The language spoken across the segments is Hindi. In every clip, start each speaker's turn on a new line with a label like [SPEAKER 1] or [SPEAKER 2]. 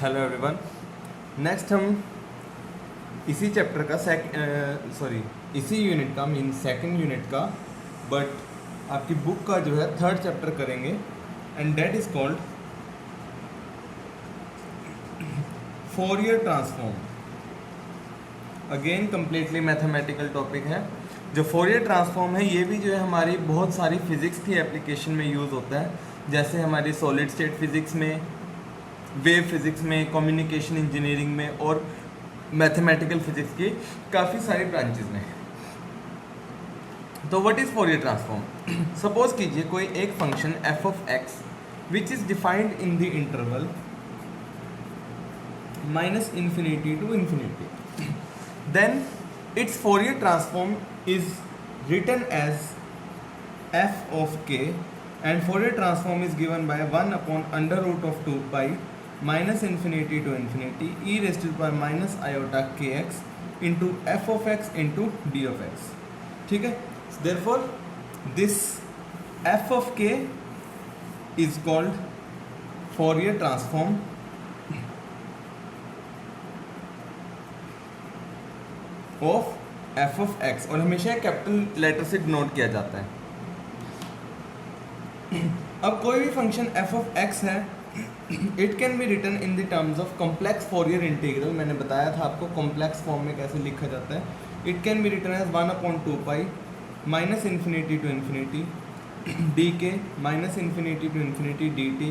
[SPEAKER 1] Hello everyone. नेक्स्ट हम इसी चैप्टर का इसी यूनिट का मीन सेकंड यूनिट का बट आपकी बुक का जो है थर्ड चैप्टर करेंगे and that is called Fourier transform. Again completely mathematical topic है। जो फोरियर ट्रांसफॉर्म है ये भी जो है हमारी बहुत सारी फिजिक्स की एप्लीकेशन में यूज़ होता है, जैसे हमारी सॉलिड स्टेट फिजिक्स में, वेव फिजिक्स में, कम्युनिकेशन इंजीनियरिंग में और मैथमेटिकल फिजिक्स की काफ़ी सारी ब्रांचेज में। तो what is Fourier transform? Suppose कीजिए कोई एक function f of x which is defined in the interval minus infinity to infinity, then its Fourier transform is written as f of k and Fourier transform is given by 1 upon under root of 2 pi minus infinity to infinity e raised to the power minus iota kx into f of x into d of x. ठीक है, therefore this f of k is called Fourier transform of F of x, और हमेशा कैपिटल लेटर से डिनोट किया जाता है। अब कोई भी फंक्शन एफ ऑफ एक्स है, it can be written in the terms of complex Fourier integral. मैंने बताया था आपको कॉम्प्लेक्स फॉर्म में कैसे लिखा जाता है। It can be written as 1/2 pi minus infinity to infinity d k minus infinity to infinity d t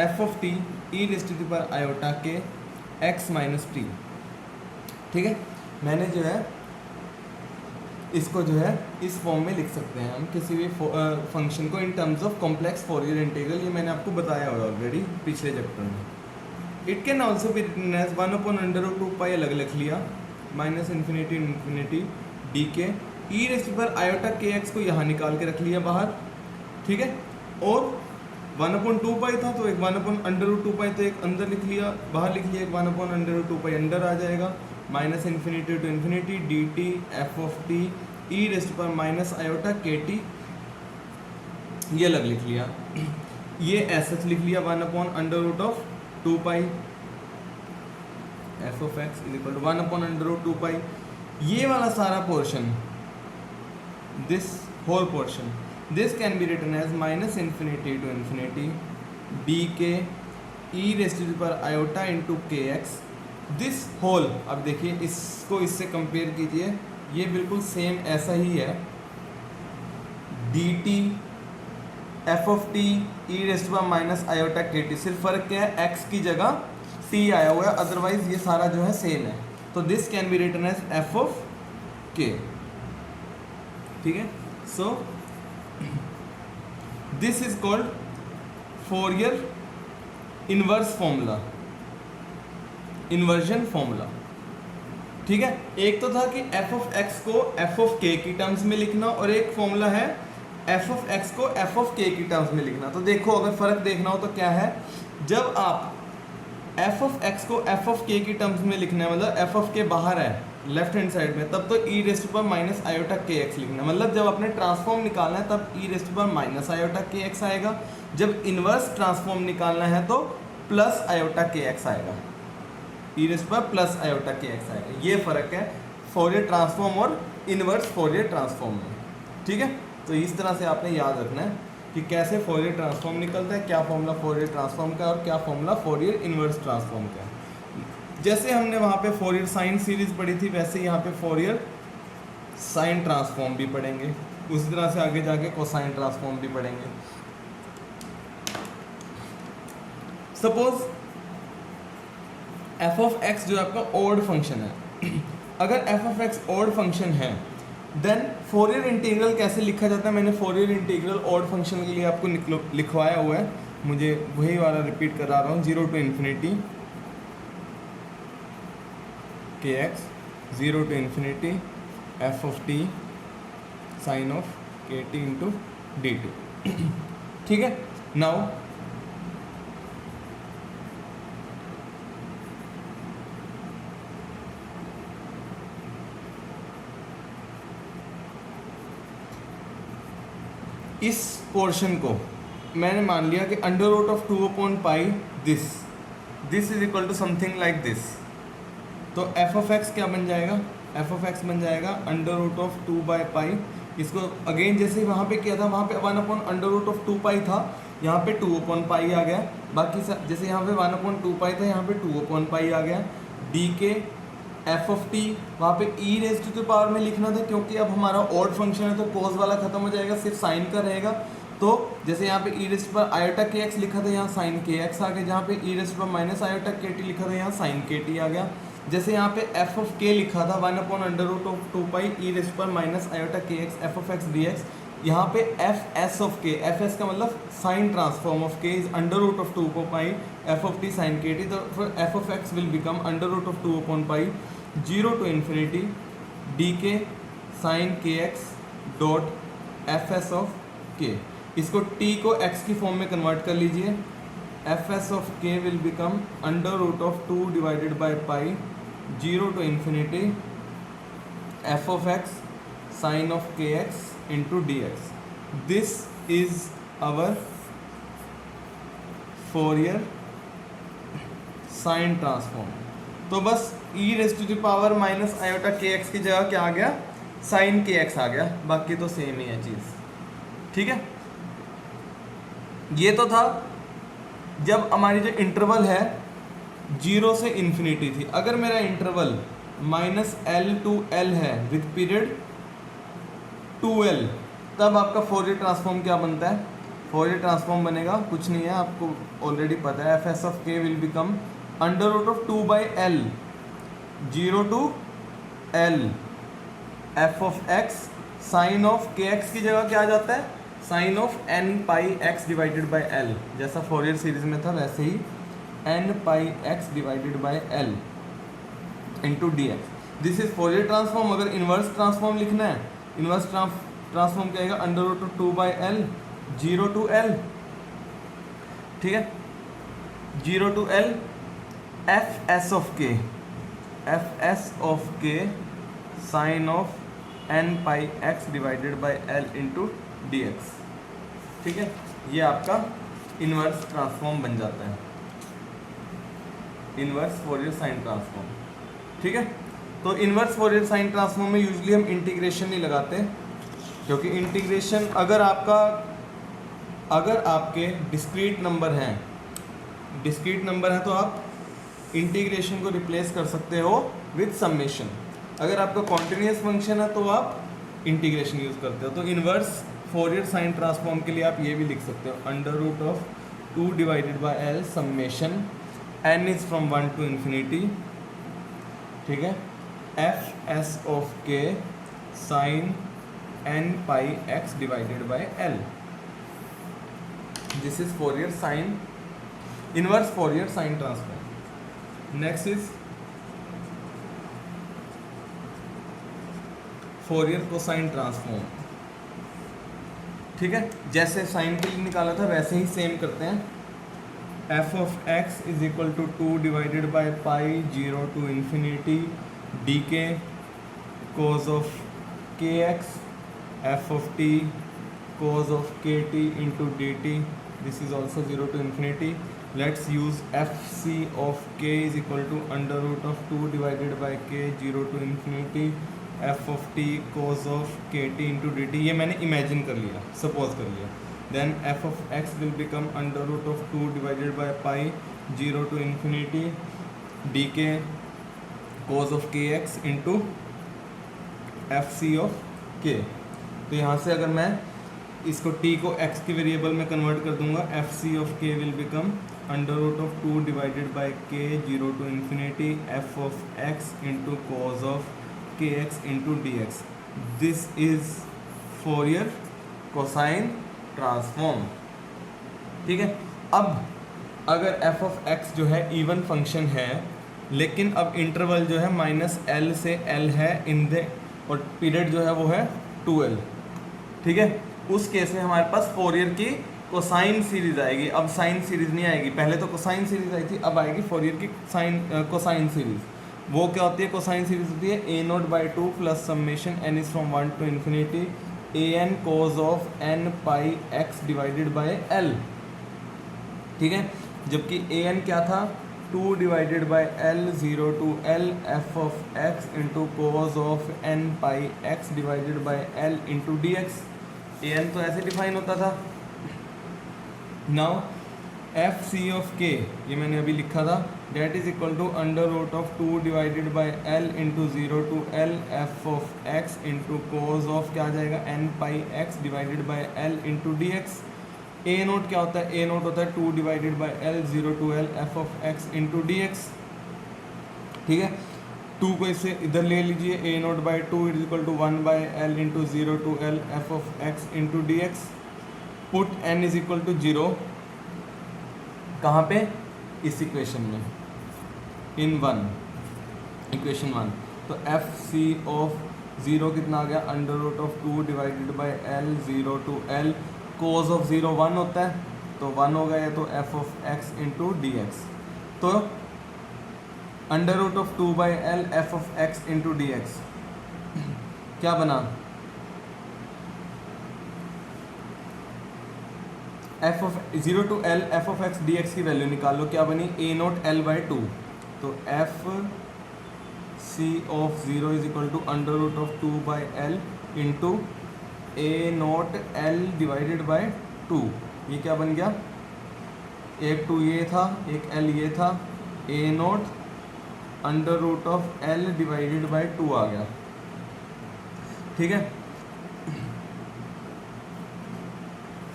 [SPEAKER 1] f of t e raised to the power iota के एक्स माइनस टी। ठीक है, मैंने जो है इसको जो है इस फॉर्म में लिख सकते हैं हम किसी भी फंक्शन को in terms of complex Fourier integral. ये मैंने आपको बताया हुआ ऑलरेडी पिछले चैप्टर में। It can also be written as 1/2 pi, अलग लिख लिया, minus infinity infinity d k e raised पर आयोटा के एक्स को यहाँ निकाल के रख लिया बाहर। ठीक है, और 1/2 पाई था तो एक 1/2 पाई तो एक अंदर लिख लिया, बाहर लिख लिया, एक 1/2 पाई अंदर आ जाएगा, minus infinity to infinity d t f of t e raised पर माइनस आयोटा के टी, ये अलग लिख लिया। ये एस एच लिख लिया 1/2 pi f of x is equal to 1/2 pi. ये वाला सारा portion, this whole portion, this can be written as minus infinity to infinity d k e raised पर iota into k x this whole. अब देखिए इसको इससे कंपेयर कीजिए, ये बिल्कुल सेम ऐसा ही है, D t f of t e raised पर माइनस आयोटा के टी, सिर्फ फर्क क्या है, एक्स की जगह टी आया हुआ है, अदरवाइज ये सारा जो है सेम है। तो this can be written as f of k. ठीक है, so this is called Fourier inverse formula, inversion formula. ठीक है, एक तो था कि एफ ऑफ एक्स को एफ ऑफ के की टर्म्स में लिखना, और एक फॉर्मूला है एफ ऑफ एक्स को एफ ऑफ के की टर्म्स में लिखना। तो देखो अगर फर्क देखना हो तो क्या है, जब आप एफ ऑफ एक्स को एफ ऑफ के की टर्म्स में लिखना है, मतलब एफ ऑफ के बाहर है लेफ्ट हैंड साइड में, तब तो ई रेस्ट पर माइनस आयोटा के एक्स लिखना है। मतलब जब आपने ट्रांसफॉर्म निकालना है तब ई रेस्ट पर माइनस आयोटा के एक्स आएगा, जब इनवर्स ट्रांसफॉर्म निकालना है तो प्लस आयोटा के एक्स आएगा, ई रेस्ट पर प्लस आयोटा के एक्स आएगा। ये फर्क है फोरियर ट्रांसफॉर्म और इनवर्स फोरियर ट्रांसफॉर्म में। ठीक है, तो इस तरह से आपने याद रखना है कि कैसे फोरियर ट्रांसफॉर्म निकलता है, क्या फॉर्मूला फोरियर ट्रांसफॉर्म का और क्या फॉर्मूला फोरियर इनवर्स ट्रांसफॉर्म का। जैसे हमने वहाँ पे फोरियर साइन सीरीज पढ़ी थी, वैसे यहाँ पे फोरियर साइन ट्रांसफॉर्म भी पढ़ेंगे, उसी तरह से आगे जाके कोसाइन ट्रांसफॉर्म भी पढ़ेंगे। सपोज एफ ऑफ एक्स जो आपका ऑड फंक्शन है, अगर f of x odd function है देन फोरियर इंटीग्रल कैसे लिखा जाता है, मैंने फोरियर इंटीग्रल ऑड फंक्शन के लिए आपको लिखवाया हुआ है, मुझे वही वाला रिपीट करा रहा हूँ। 0 to infinity k x, 0 to infinity F of t sine of k t into d t. ठीक है, नाउ इस पोर्शन को मैंने मान लिया कि अंडर रूट ऑफ 2/पाई this this is equal to something like this. तो एफ ऑफ एक्स क्या बन जाएगा, एफ ऑफ एक्स बन जाएगा अंडर रूट ऑफ 2/पाई। इसको अगेन जैसे वहाँ पे किया था, वहाँ पे 1/√2 पाई था, यहाँ पे 2/पाई आ गया। बाकी सब जैसे यहाँ पे 1/2 पाई था, यहाँ पे 2/पाई आ गया। डी के एफ ऑफ टी वहाँ पे ई रेज टू द पावर में लिखना था, क्योंकि अब हमारा ऑड फंक्शन है तो कोस वाला खत्म हो जाएगा, सिर्फ साइन का रहेगा। तो जैसे यहाँ पे ई रेज पर आयोटा के एक्स लिखा था, यहाँ साइन के एक्स आ गया। जहाँ पे ई रेज पर माइनस आयोटा के टी लिखा था, यहाँ साइन के टी आ गया। जैसे यहाँ पे एफ ऑफ के लिखा था 1/√2 ई रेज पर माइनस आयोटा के x f of x D x, यहाँ पे f s of k, f s का मतलब साइन ट्रांसफॉर्म ऑफ के is √2 f of t sine k t. तो फिर f of x will become √2 0 to infinity d k sine k x dot f s of k. इसको टी को एक्स की फॉर्म में कन्वर्ट कर लीजिए। F s of k will become √2 0 to infinity f of x sine of के x into D x. This is our Fourier sine transform. तो बस e raise to the power minus iota के एक्स की जगह क्या आ गया, साइन के एक्स आ गया। बाकी तो सेम ही है चीज़, ठीक है। ये तो था जब हमारी जो इंटरवल है 0 से इन्फिनिटी थी। अगर मेरा इंटरवल -L to L है विद पीरियड 2L, तब आपका फोरियर ट्रांसफॉर्म क्या बनता है, फोरियर ट्रांसफॉर्म बनेगा कुछ नहीं है, आपको ऑलरेडी पता है। F s of k will become √2/L 0 to L f of x sine of के एक्स की जगह क्या आ जाता है, sine of n πx divided by L। जैसा फोरियर सीरीज में था वैसे ही n πx divided by L into D x. This is Fourier transform. अगर इन्वर्स ट्रांसफॉर्म लिखना है, इन्वर्स ट्रांसफॉर्म क्या आएगा, √2/L 0 to L, ठीक है, 0 to L f s of k, f s of k sine of n πx divided by L into D x, ठीक है। ये आपका इन्वर्स ट्रांसफॉर्म बन जाता है, इन्वर्स फोरियर साइन ट्रांसफॉर्म, ठीक है। तो इन्वर्स फोरियर साइन ट्रांसफॉर्म में यूजुअली हम इंटीग्रेशन नहीं लगाते, क्योंकि इंटीग्रेशन अगर आपके डिस्क्रीट नंबर हैं, डिस्क्रीट नंबर है तो आप इंटीग्रेशन को रिप्लेस कर सकते हो विद समेशन। अगर आपका कॉन्टिन्यूस फंक्शन है तो आप इंटीग्रेशन यूज़ करते हो। तो इन्वर्स फोरियर साइन ट्रांसफॉर्म के लिए आप ये भी लिख सकते हो √2 divided by L summation n is from 1 to infinity, ठीक है, f s of k sine n πx divided by L। This is Fourier sine, inverse Fourier sine transform. Next is Fourier cosine transform, ठीक है। जैसे साइन के लिए निकाला था वैसे ही सेम करते हैं। F of x is equal to 2 divided by pi 0 to infinity d k cos of के x f of t cos of k t into d t. This is also 0 to infinity। Let's use f c of के is equal to √2 divided by k 0 to infinity f of t cos of k t into d t. ये मैंने इमेजिन कर लिया, सपोज कर लिया। Then f of x will become √2 divided by pi 0 to infinity d k cos of के x into f c of k. तो यहाँ से अगर मैं इसको t को x की वेरिएबल में कन्वर्ट कर दूंगा, f c of k will become √2 divided by k 0 to infinity f of x into cos of के x into D x. This is Fourier cosine transform, ठीक है। अब अगर एफ ऑफ एक्स जो है इवन फंक्शन है, लेकिन अब इंटरवल जो है -L से L है इन द, और पीरियड जो है वो है 2L, ठीक है। उस केस में हमारे पास फोरियर की कोसाइन सीरीज आएगी। अब साइन सीरीज नहीं आएगी, पहले तो कोसाइन सीरीज आई थी, अब आएगी फोरियर की कोसाइन सीरीज। वो क्या होती है, कोसाइन सीरीज होती है a0/2 plus summation n is from 1 to infinity an cos of n πx divided by L, ठीक है। जबकि an क्या था, 2 divided by L 0 to L f of x into cos of n pi x divided by L into D x. A n तो ऐसे डिफाइन होता था। नाउ एफ सी ऑफ के, ये मैंने अभी लिखा था, that is equal to under root of 2 divided by L into 0 to L f of x into cos of क्या आ जाएगा n pi x divided by L into D x. A naught क्या होता है? ए नोट होता है 2 divided by L 0 to L f of x into D x. ठीक है, 2 को इससे इधर ले लीजिए, a naught by 2 is equal to 1 by L into 0 to L f of x into D x. Put n is equal to 0 कहाँ पे? इस इक्वेशन में, इन 1, इक्वेशन 1। तो एफ सी ऑफ 0 कितना आ गया? Under root of 2 divided by L 0 to L, cos of 0 1 होता है, तो 1 हो गया, तो f of x into D x. तो under root of 2 by L f of x into D x क्या बना? F of 0 to L f of x d x की वैल्यू निकाल लो, क्या बनी? A naught L by 2। तो f c of 0 is equal to under root of 2 by L into a naught L divided by 2। ये क्या बन गया? एक 2 ये था, एक L ये था, a naught under root of L divided by 2 आ गया। ठीक है,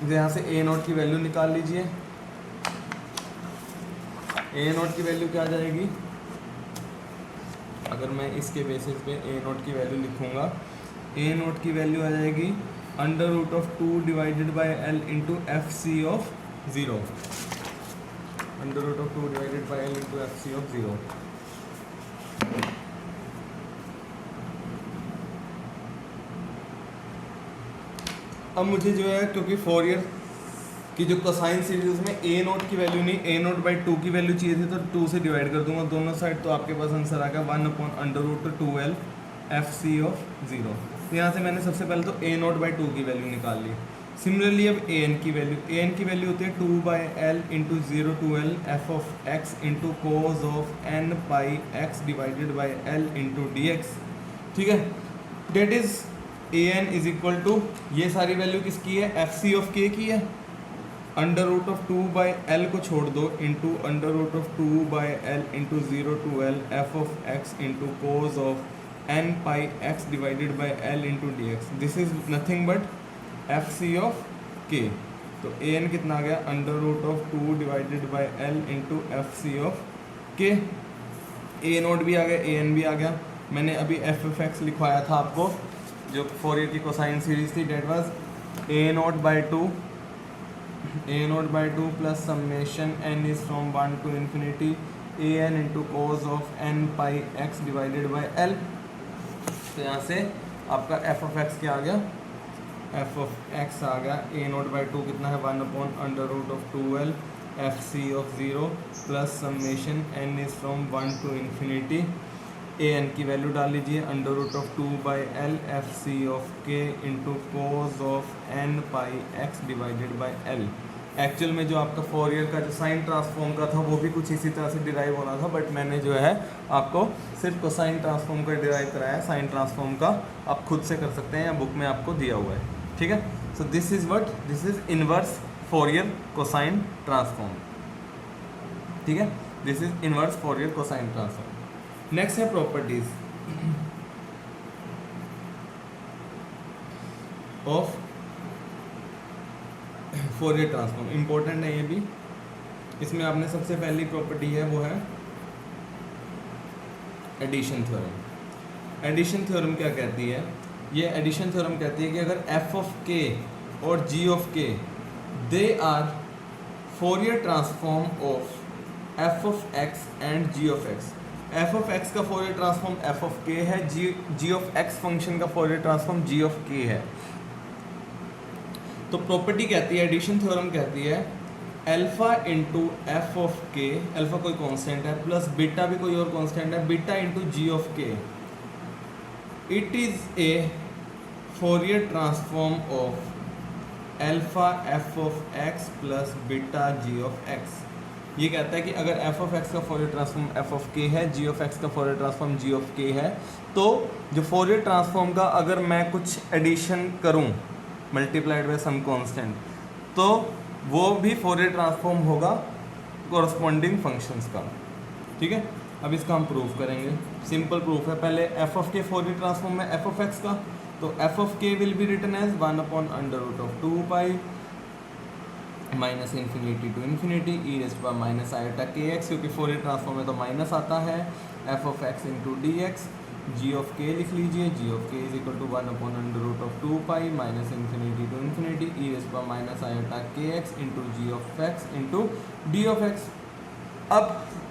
[SPEAKER 1] यहाँ से ए नोट की वैल्यू निकाल लीजिए। ए नोट की वैल्यू क्या आ जाएगी? अगर मैं इसके बेसिस पे ए नोट की वैल्यू लिखूँगा, ए नोट की वैल्यू आ जाएगी under root of 2 divided by L into f c of 0। Under root of 2 divided by L into f c of 0। अब मुझे जो है, क्योंकि फोरियर की जो कोसाइन सीरीज में ए नोट की वैल्यू नहीं, ए नोट बाई 2 की वैल्यू चाहिए थी, तो 2 से डिवाइड कर दूंगा दोनों साइड, तो आपके पास आंसर आ गया 1 upon under root 2L f c of 0। तो यहाँ से मैंने सबसे पहले तो ए नोट बाई 2 की वैल्यू निकाल ली। सिमिलरली अब ए एन की वैल्यू, ए एन की वैल्यू होती है 2 by L into 0 to L f of x into cos of n pi x divided by L into D x. ठीक है, that is a n is equal to, ये सारी वैल्यू किसकी है? एफ सी ऑफ के की है। Under root of 2 by l को छोड़ दो, into under root of 2 by l into 0 to L f of x into cos of n pi x divided by L into D x. This is nothing but f c of k. तो ए एन कितना आ गया? Under root of 2 divided by L into f c of k. A note भी आ गया, ए एन भी आ गया। मैंने अभी एफ एफ एक्स लिखवाया था आपको, जो फोरियर की कोसाइन सीरीज थी, that was a naught by 2, a naught by 2 plus summation n is from 1 to infinity A n into cos of n pi x divided by L। तो यहाँ से आपका एफ ऑफ एक्स क्या आ गया? एफ ऑफ एक्स आ गया ए नोट बाई 2 कितना है? 1 upon under root of 2L f c of 0 plus summation n is from 1 to infinity A n की वैल्यू डाल लीजिए, under root of 2 by L f c of k into cos of n pi x divided by L। Actual में जो आपका फोरियर का जो साइन ट्रांसफॉर्म का था वो भी कुछ इसी तरह से डिराइव होना था, बट मैंने जो है आपको सिर्फ कोसाइन ट्रांसफॉर्म का डिराइव कराया। साइन ट्रांसफॉर्म का आप खुद से कर सकते हैं, या बुक में आपको दिया हुआ है। ठीक है, so this is what, this is inverse Fourier cosine transform. ठीक है, this is inverse Fourier cosine transform. Next है properties of Fourier transform. Important है ये भी। इसमें आपने सबसे पहली प्रॉपर्टी है वो है एडिशन थ्योरम। एडिशन थ्योरम क्या कहती है? ये एडिशन थ्योरम कहती है कि अगर एफ ऑफ के और g of k they are Fourier transform of F of x and g of x. F of x का Fourier transform f of k है, जी ऑफ एक्स फंक्शन का Fourier transform g of k है। तो प्रॉपर्टी कहती है, एडिशन थ्योरम कहती है, alpha into F of k, alpha कोई कांस्टेंट है, प्लस बीटा भी कोई और कांस्टेंट है, beta into g of k, it is a Fourier transform of alpha f of x plus beta g of x. ये कहता है कि अगर एफ ऑफ एक्स का Fourier transform f of k है, जी ऑफ एक्स का Fourier transform g of k है, तो जो फोरियर ट्रांसफॉर्म का अगर मैं कुछ एडिशन करूं मल्टीप्लाइड बाय सम कांस्टेंट, तो वो भी फोरियर ट्रांसफॉर्म होगा कोरस्पॉन्डिंग फंक्शंस का। ठीक है, अब इसका हम प्रूफ करेंगे। सिंपल प्रूफ है। पहले f of k Fourier transform है एफ ऑफ एक्स का, तो f of k will be written as 1/√2 pi minus infinity to infinity E raise to minus iota के एक्स, क्योंकि फोरियर ट्रांसफॉर्म में तो माइनस आता है, F of x into D x, g of k लिख लीजिए, जी ऑफ के is equal to 1/√2 pi minus infinity to infinity E raise to minus iota के x into g of x into d of x. अब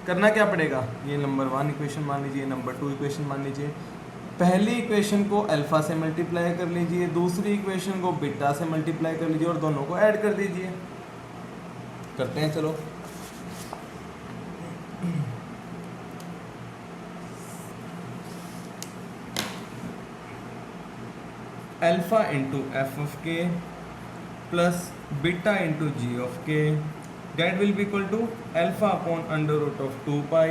[SPEAKER 1] करना क्या पड़ेगा, ये नंबर 1 इक्वेशन मान लीजिए, नंबर 2 इक्वेशन मान लीजिए। पहली इक्वेशन को अल्फा से मल्टीप्लाई कर लीजिए, दूसरी इक्वेशन को बीटा से मल्टीप्लाई कर लीजिए और दोनों को ऐड कर दीजिए। करते हैं, चलो। Alpha into F of k plus beta into g of k, that will be equal to alpha upon √2 pi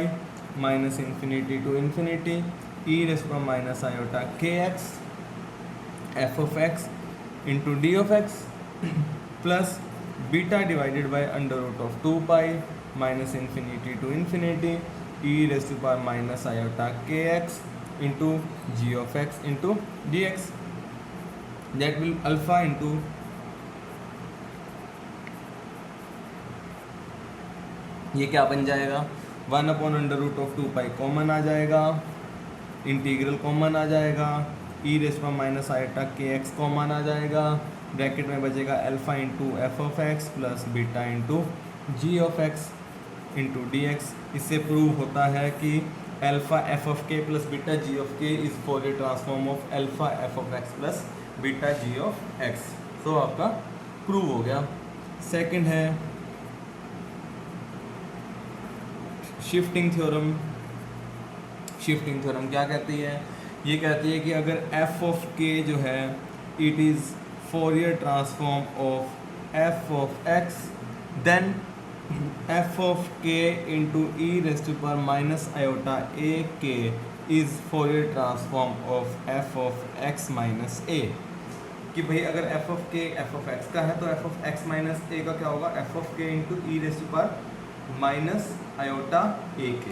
[SPEAKER 1] minus infinity to infinity e raised to minus iota kx f of x into d of x plus beta divided by √2 pi minus infinity to infinity e raised to power minus iota kx into g of x into dx, that will alpha into ये क्या बन जाएगा 1/√2 पाई कॉमन आ जाएगा, इंटीग्रल कॉमन आ जाएगा, e raise to minus iota के एक्स कॉमन आ जाएगा, ब्रैकेट में बचेगा alpha into F of x plus beta into g of x into D x. इससे प्रूव होता है कि alpha f of k plus beta g of के is Fourier transform of alpha f of x plus beta g of x. तो आपका प्रूव हो गया। सेकंड है शिफ्टिंग थ्योरम। शिफ्टिंग थ्योरम क्या कहती है, ये कहती है कि अगर एफ ऑफ के जो है it is Fourier transform of F of x, then f of k into e raise to power minus iota a k is Fourier transform of F of x minus a. कि भाई अगर f of k f of x का है तो f of x minus a का क्या होगा, f of k into e raise to power minus iota a k.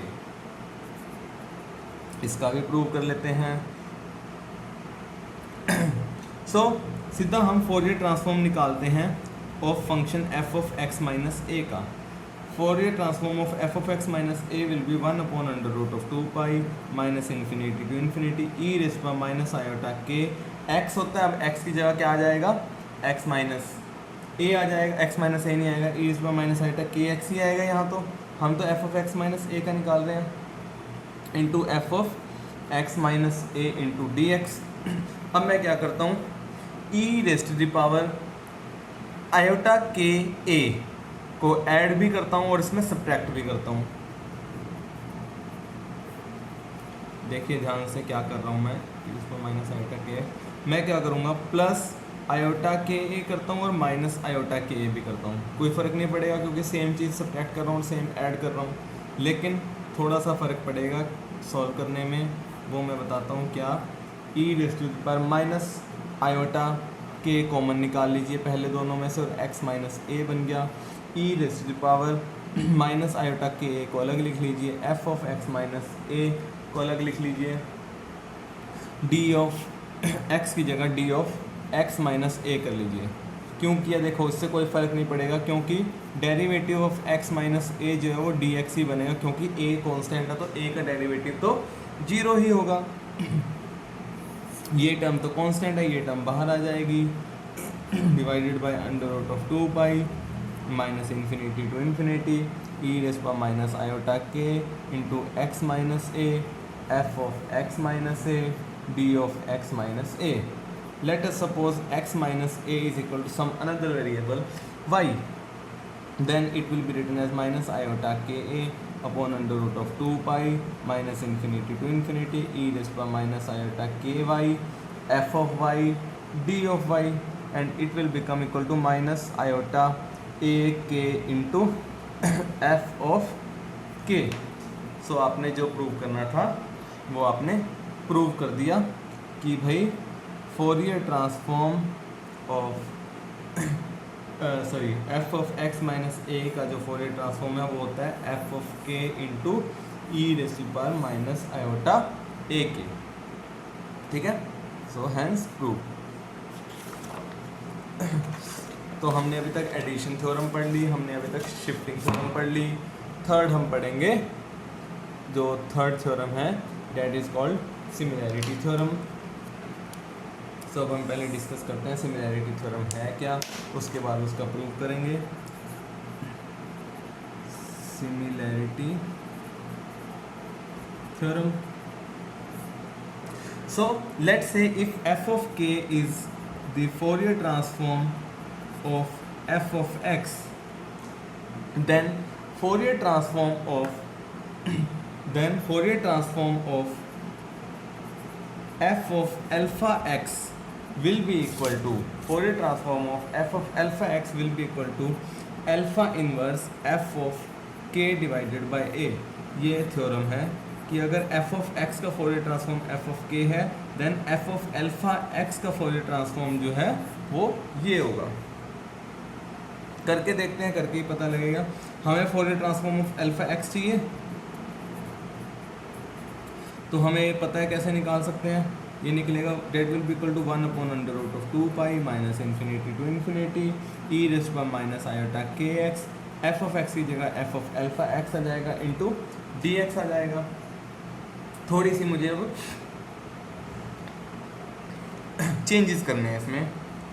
[SPEAKER 1] इसका भी प्रूव कर लेते हैं। सो सीधा हम फोरियर ट्रांसफॉर्म निकालते हैं of function f of x minus a का। Fourier transform of F of x minus a will be 1/√2 pi minus infinity to infinity E raise to minus iota के एक्स होता है। अब एक्स की जगह क्या आ जाएगा, एक्स माइनस ए आ जाएगा, एक्स माइनस ए नहीं आएगा, e raise to minus iota के एक्स ही आएगा। यहाँ तो हम तो f of x minus a का निकाल रहे हैं into F of x minus a into D x. अब मैं क्या करता हूँ, e raise to the power iota के ए को ऐड भी करता हूँ और इसमें सब्ट्रैक्ट भी करता हूँ। देखिए ध्यान से क्या कर रहा हूँ मैं, इसको माइनस आयोटा के, मैं क्या करूँगा प्लस आयोटा के ए करता हूँ और माइनस आयोटा के ए भी करता हूँ। कोई फ़र्क नहीं पड़ेगा क्योंकि सेम चीज़ सब्ट्रैक्ट कर रहा हूँ और सेम ऐड कर रहा हूँ, लेकिन थोड़ा सा फ़र्क पड़ेगा सॉल्व करने में, वो मैं बताता हूँ क्या। E raise to the power minus iota k common निकाल लीजिए पहले दोनों में से और एक्स माइनस ए बन गया। E raise to the power minus iota के ए को अलग लिख लीजिए, f of x minus a को अलग लिख लीजिए, डी ऑफ एक्स की जगह d of x minus a कर लीजिए। क्यों किया, देखो इससे कोई फ़र्क नहीं पड़ेगा क्योंकि डेरिवेटिव ऑफ एक्स माइनस ए जो है वो डी एक्स ही बनेगा, क्योंकि ए कांस्टेंट है तो ए का डेरिवेटिव तो 0 ही होगा। ये टर्म तो कांस्टेंट है, ये टर्म बाहर आ जाएगी, divided by √2 pi minus infinity to infinity E raise to minus iota k into x minus a f of x minus a d of x minus a. Let us suppose x minus a is equal to some another variable y, then it will be written as minus iota ka upon √2 pi minus infinity to infinity e raised to minus iota ky f of y d of y, and it will become equal to minus iota a k into F of के। सो आपने जो प्रूव करना था वो आपने प्रूव कर दिया कि भाई Fourier transform of sorry f of x minus a का जो फोरियर ट्रांसफॉर्म है वो होता है F of k into e raise to power minus iota a k. ठीक है, सो हैंस प्रूव। तो हमने अभी तक एडिशन थ्योरम पढ़ ली, हमने अभी तक शिफ्टिंग थ्योरम पढ़ ली। थर्ड हम पढ़ेंगे जो थर्ड थ्योरम है that is called similarity theorem. So अब हम पहले डिस्कस करते हैं सिमिलैरिटी थ्योरम है क्या, उसके बाद उसका प्रूव करेंगे। Similarity theorem. So let's say if f of के is the Fourier transform of f of x, then Fourier transform of f of alpha x will be equal to Fourier transform of f of alpha x will be equal to alpha inverse f of k divided by a। ये थ्योरम है कि अगर f of x का Fourier transform f of k है then f of alpha x का फोरियर ट्रांसफॉर्म जो है वो ये होगा। करके देखते हैं, करके ही पता लगेगा। हमें Fourier transform of alpha x चाहिए, तो हमें पता है कैसे निकाल सकते हैं। ये निकलेगा that will be equal to 1/√2 pi minus infinity to infinity E raise to power minus iota के एक्स। एफ ऑफ एक्स की जगह एफ ऑफ अल्फा एक्स आ जाएगा इंटू डी एक्स आ जाएगा। थोड़ी सी मुझे अब चेंजेस करने हैं इसमें।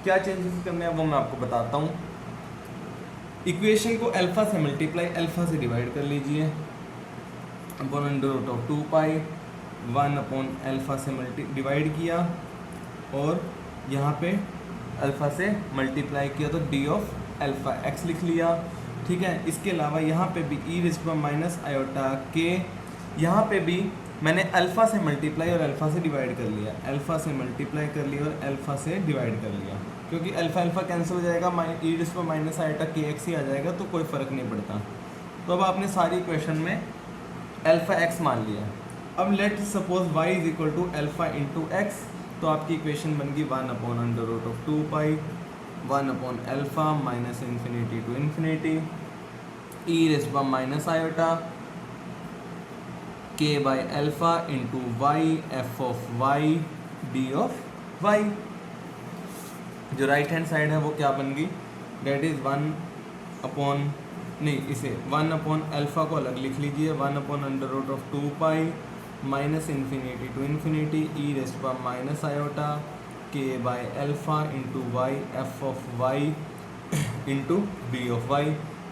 [SPEAKER 1] क्या चेंजेस करने हैं वो मैं आपको बताता हूँ। इक्वेशन को अल्फा से मल्टीप्लाई अल्फा से डिवाइड कर लीजिए। 1/√2 पाई 1/अल्फा से डिवाइड किया और यहाँ पे अल्फा से मल्टीप्लाई किया तो डी ऑफ अल्फा एक्स लिख लिया। ठीक है, इसके अलावा यहाँ पे भी e raise to power minus iota k, यहाँ पे भी मैंने अल्फा से मल्टीप्लाई और अल्फा से डिवाइड कर लिया। अल्फा से मल्टीप्लाई कर लिया और अल्फा से डिवाइड कर लिया, क्योंकि अल्फा अल्फा कैंसिल हो जाएगा, e raise to power minus iota के एक्स ही आ जाएगा, तो कोई फ़र्क नहीं पड़ता। तो अब आपने सारी इक्वेशन में अल्फा एक्स मान लिया। अब let suppose y is equal to alpha into x, तो आपकी इक्वेशन बन गई 1/√2 पाई 1/अल्फा minus infinity to infinity E raise to power minus iota k by alpha into y f of y d of y. जो राइट हैंड साइड है वो क्या बन गई, डेट इज़ 1/अल्फा को अलग लिख लीजिए 1/√2 pi minus infinity to infinity E raise to power minus iota k by alpha into y f of y into d of Y.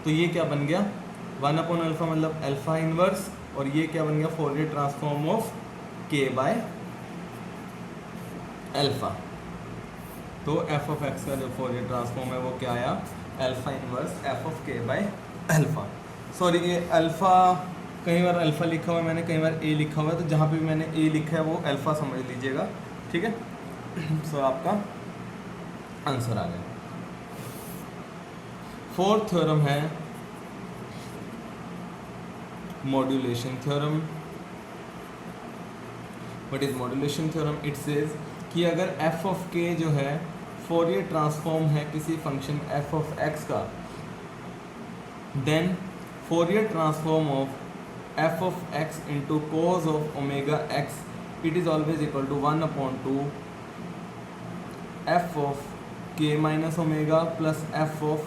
[SPEAKER 1] तो ये क्या बन गया 1/अल्फा मतलब अल्फा इनवर्स, और ये क्या बन गया फोरियर ट्रांसफॉर्म ऑफ के बाय अल्फा। तो एफ ऑफ एक्स का जो फोरियर ट्रांसफॉर्म है वो क्या आया, अल्फा इनवर्स एफ ऑफ के बाय अल्फा। सॉरी, ये अल्फा कई बार अल्फा लिखा हुआ है मैंने, कई बार ए लिखा हुआ है, तो जहाँ पे भी मैंने ए लिखा है वो अल्फा समझ लीजिएगा। ठीक है, सो आपका आंसर आ गया। फोर्थ थ्योरम है modulation theorem. What is modulation theorem? It says कि अगर एफ ऑफ के जो है फोरियर ट्रांसफॉर्म है किसी फंक्शन एफ ऑफ एक्स का, then Fourier transform of F of x into cos of omega x it is always equal to 1/2 f of k minus omega plus f of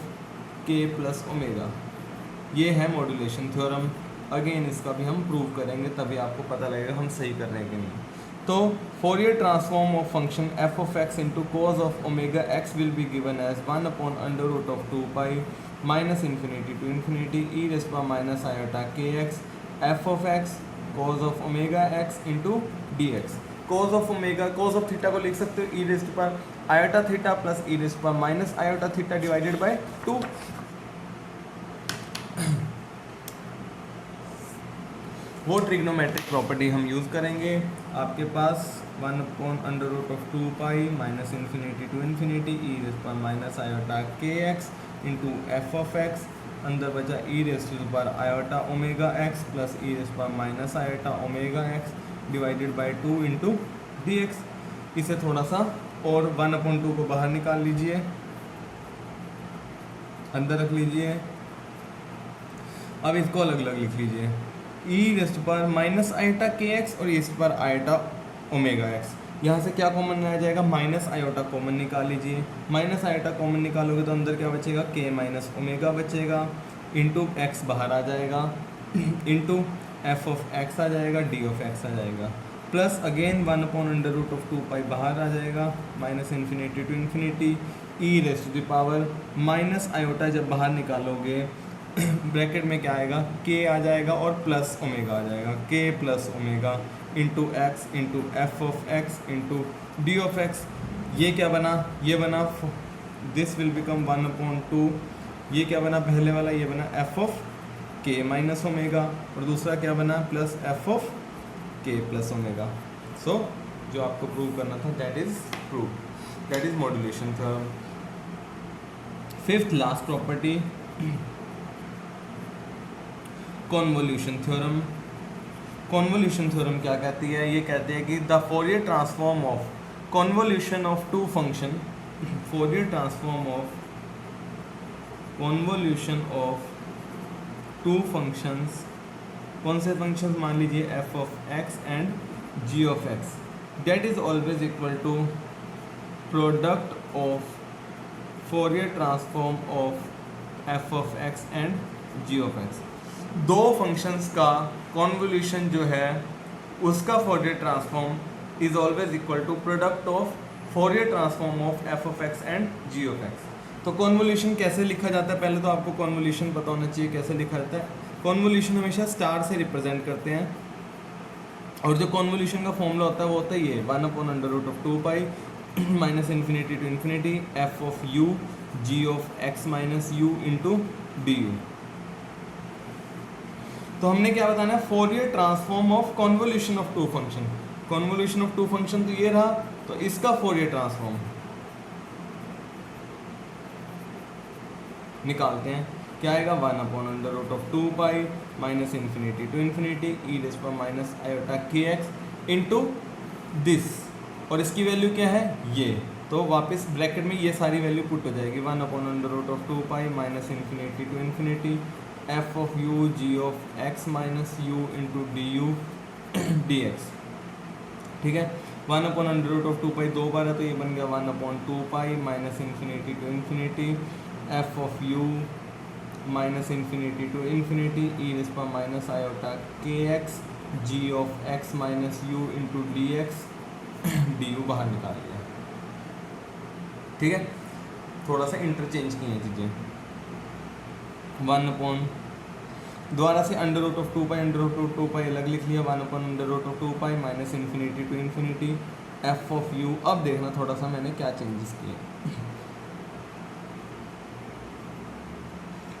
[SPEAKER 1] k plus omega. ये है मॉड्यूलेशन थ्योरम। अगेन इसका भी हम प्रूव करेंगे, तभी आपको पता लगेगा हम सही कर रहे हैं कि नहीं। तो Fourier transform of function f of x into cos of omega x will be given as 1/√2 pi minus infinity to infinity E raise to power minus iota के x f of x cos of omega x into D x. Cos of omega, cos of theta को लिख सकते हो e raise to power iota theta plus e raise to power minus iota theta divided by 2। वो ट्रिग्नोमेट्रिक प्रॉपर्टी हम यूज़ करेंगे। आपके पास 1/√2 pi minus infinity to infinity E raise to power minus iota के x into F of x अंदर बचा e raise to the power iota omega x plus e raise power minus iota omega x divided by 2 into D x. इसे थोड़ा सा और 1/2 को बाहर निकाल लीजिए, अंदर रख लीजिए। अब इसको अलग अलग लिख लीजिए, ई रेस्ट पर माइनस आयोटा के एक्स और इस पर आयोटा ओमेगा एक्स। यहाँ से क्या कॉमन आ जाएगा, माइनस आयोटा कॉमन निकाल लीजिए। माइनस आयोटा कॉमन निकालोगे तो अंदर क्या बचेगा, के माइनस ओमेगा बचेगा, इंटू एक्स बाहर आ जाएगा, इंटू एफ ऑफ एक्स आ जाएगा, डी ऑफ एक्स आ जाएगा, प्लस अगेन 1/√2 पाई बाहर आ जाएगा, minus infinity to infinity e raised to the power minus iota जब बाहर निकालोगे ब्रैकेट में क्या आएगा, के आ जाएगा और प्लस ओमेगा आ जाएगा, के plus omega into x into F of x into d of x. ये क्या बना, ये बना दिस विल बिकम 1/2। ये क्या बना पहले वाला, ये बना f of k minus omega और दूसरा क्या बना plus f of k plus omega. So जो आपको प्रूव करना था that is prove, that is modulation theorem. Fifth last property convolution theorem. Convolution theorem क्या कहती है, ये कहते हैं कि the Fourier transform of convolution of two function, Fourier transform of convolution of two functions, कौन से फंक्शंस मान लीजिए f of x and g of x, that is always equal to product of Fourier transform of F of x and g of x. दो फंक्शंस का कॉन्वोल्यूशन जो है उसका Fourier transform is always equal to product of Fourier transform of F of x and g of x. तो कॉन्वोल्यूशन कैसे लिखा जाता है, पहले तो आपको कॉन्वोल्यूशन पता होना चाहिए कैसे लिखा जाता है। कॉन्वोल्यूशन हमेशा स्टार से रिप्रेजेंट करते हैं और जो कॉन्वोल्यूशन का फॉर्मूला होता है वो होता है ये 1/√2 pi minus infinity to infinity F of u g of x minus u into d u. तो हमने क्या बताना है, Fourier transform of convolution of two function. Convolution of two function तो ये रहा, तो इसका फोरियर ट्रांसफॉर्म निकालते हैं। क्या आएगा 1/√2 pi minus infinity to infinity E raise पर माइनस आयोटा के एक्स इंटू दिस, और इसकी वैल्यू क्या है ये, तो वापस ब्रैकेट में ये सारी वैल्यू पुट हो जाएगी 1/√2 pi minus infinity to infinity F of u g of x minus u into d u d x. ठीक है, 1/√2 पाई दो बार है तो ये बन गया 1/2 pi minus infinity to infinity F of u minus infinity to infinity E raise पर माइनस आयोटा के x g of x minus u into D x d u बाहर निकाल लिया। ठीक है, थोड़ा सा इंटरचेंज किए चीज़ें, 1 दोबारा से √2 पाई √2 पाई अलग लिख लिया, 1/√2 pi minus infinity to infinity F of u. अब देखना थोड़ा सा मैंने क्या चेंजेस किए,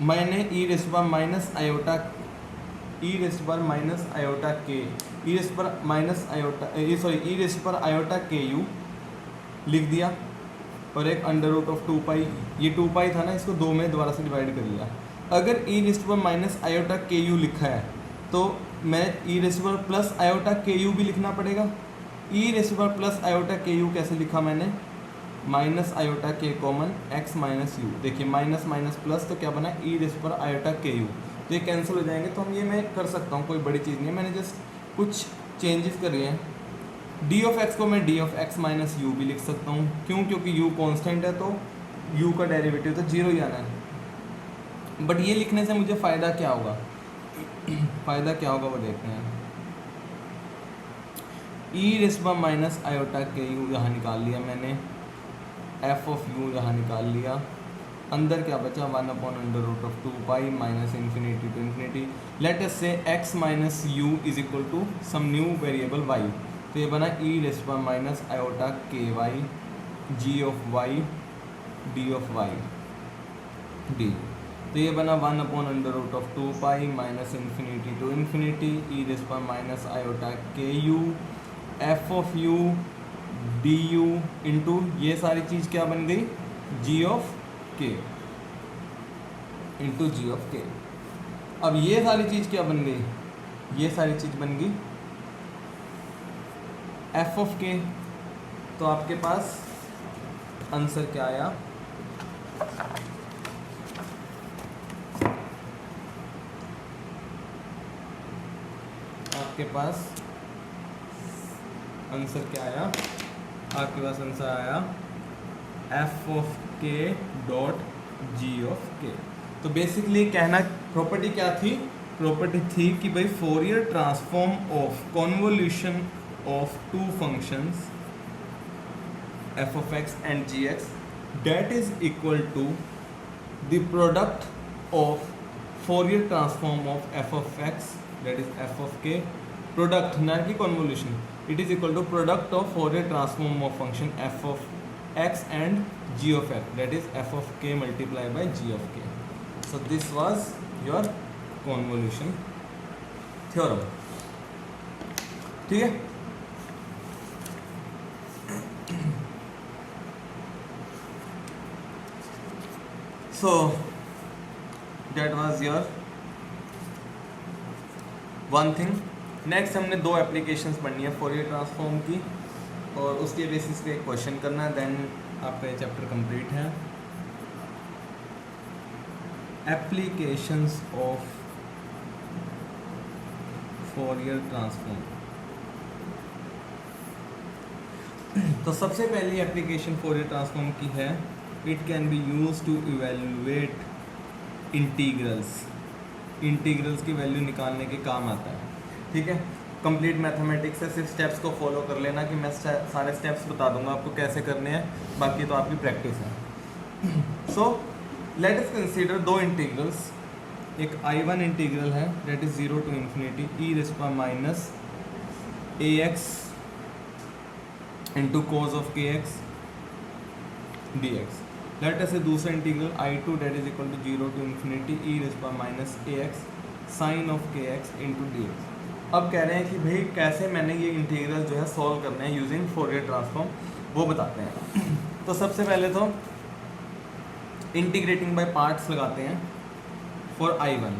[SPEAKER 1] मैंने ई रेज़ पर माइनस आयोटा ई रेज़ पर minus iota k e raise पर minus iota sorry e raise पर आयोटा के यू लिख दिया और एक √2 पाई, ये 2 पाई था ना, इसको 2 में दोबारा से डिवाइड कर लिया। अगर ई रेज़ पर माइनस आयोटा के यू लिखा है तो मैं ई रेज़ पर प्लस आयोटा के यू भी लिखना पड़ेगा। ई रेज़ पर प्लस आयोटा के यू कैसे लिखा मैंने, minus iota k common x minus you, देखिए माइनस माइनस प्लस तो क्या बना ई रेज़ पर आयोटा के यू, तो ये कैंसिल हो जाएंगे। तो हम ये मैं कर सकता हूँ, कोई बड़ी चीज़ नहीं है, मैंने जस्ट कुछ चेंजेस करे हैं। डी ऑफ एक्स को मैं D of x minus you भी लिख सकता हूँ, क्यों, क्योंकि यू कांस्टेंट है तो यू का डेरिवेटिव तो 0 ही आना है। बट ये लिखने से मुझे फ़ायदा क्या होगा फ़ायदा क्या होगा वो देखते हैं। ई रेज़ पर माइनस आयोटा के यू यहाँ निकाल लिया मैंने, एफ ऑफ यू यहाँ निकाल लिया, अंदर क्या बचा 1/√2 pi minus infinity to infinity, let us say x minus u is equal to some new variable y, तो ये बना ई रेज़ पर minus iota k y g of y d of y d, तो ये बना 1/√2 pi minus infinity to infinity E raise पर minus iota k u f of u d u into ये सारी चीज़ क्या बन गई g of k into g of के। अब ये सारी चीज़ क्या बन गई, ये सारी चीज़ बन गई एफ ऑफ के। तो आपके पास आंसर क्या आया, आपके पास आंसर क्या आया, आपके पास आंसर आया F of k dot g of k. तो बेसिकली कहना प्रॉपर्टी क्या थी, प्रॉपर्टी थी कि भाई Fourier transform of convolution of two functions f of x and g x that is equal to the product of Fourier transform of F of x that is f of k, product ना कि convolution, it is equal to product of Fourier transform of function f of x and g of f, that is f of k multiplied by g of k. So this was your convolution theorem. ठीक है, so that was your one thing. Next हमने दो एप्लीकेशंस पढ़नी है फोरियर ट्रांसफॉर्म की, और उसके बेसिस पे एक क्वेश्चन करना है, देन आपका ये चैप्टर कंप्लीट है। Applications of Fourier transform. तो सबसे पहली एप्लीकेशन फोरियर ट्रांसफॉर्म की है, it can be use to evaluate integrals. Integrals की वैल्यू निकालने के काम आता है। ठीक है, कंप्लीट मैथमेटिक्स है, सिर्फ स्टेप्स को फॉलो कर लेना कि मैं सारे स्टेप्स बता दूंगा आपको कैसे करने हैं, बाकी तो आपकी प्रैक्टिस है। सो लेट अस कंसीडर दो इंटीग्रल्स, एक I1 इंटीग्रल है that is 0 to infinity E raise power minus ax into cos of kx dx। Let us say दूसरा integral I2 that is equal to 0 to infinity E raise power minus ax sine of kx into dx। अब कह रहे हैं कि भाई कैसे मैंने ये इंटीग्रल जो है सॉल्व करने हैं यूजिंग फोरियर ट्रांसफॉर्म, वो बताते हैं। तो सबसे पहले तो इंटीग्रेटिंग बाय पार्ट्स लगाते हैं फॉर I1।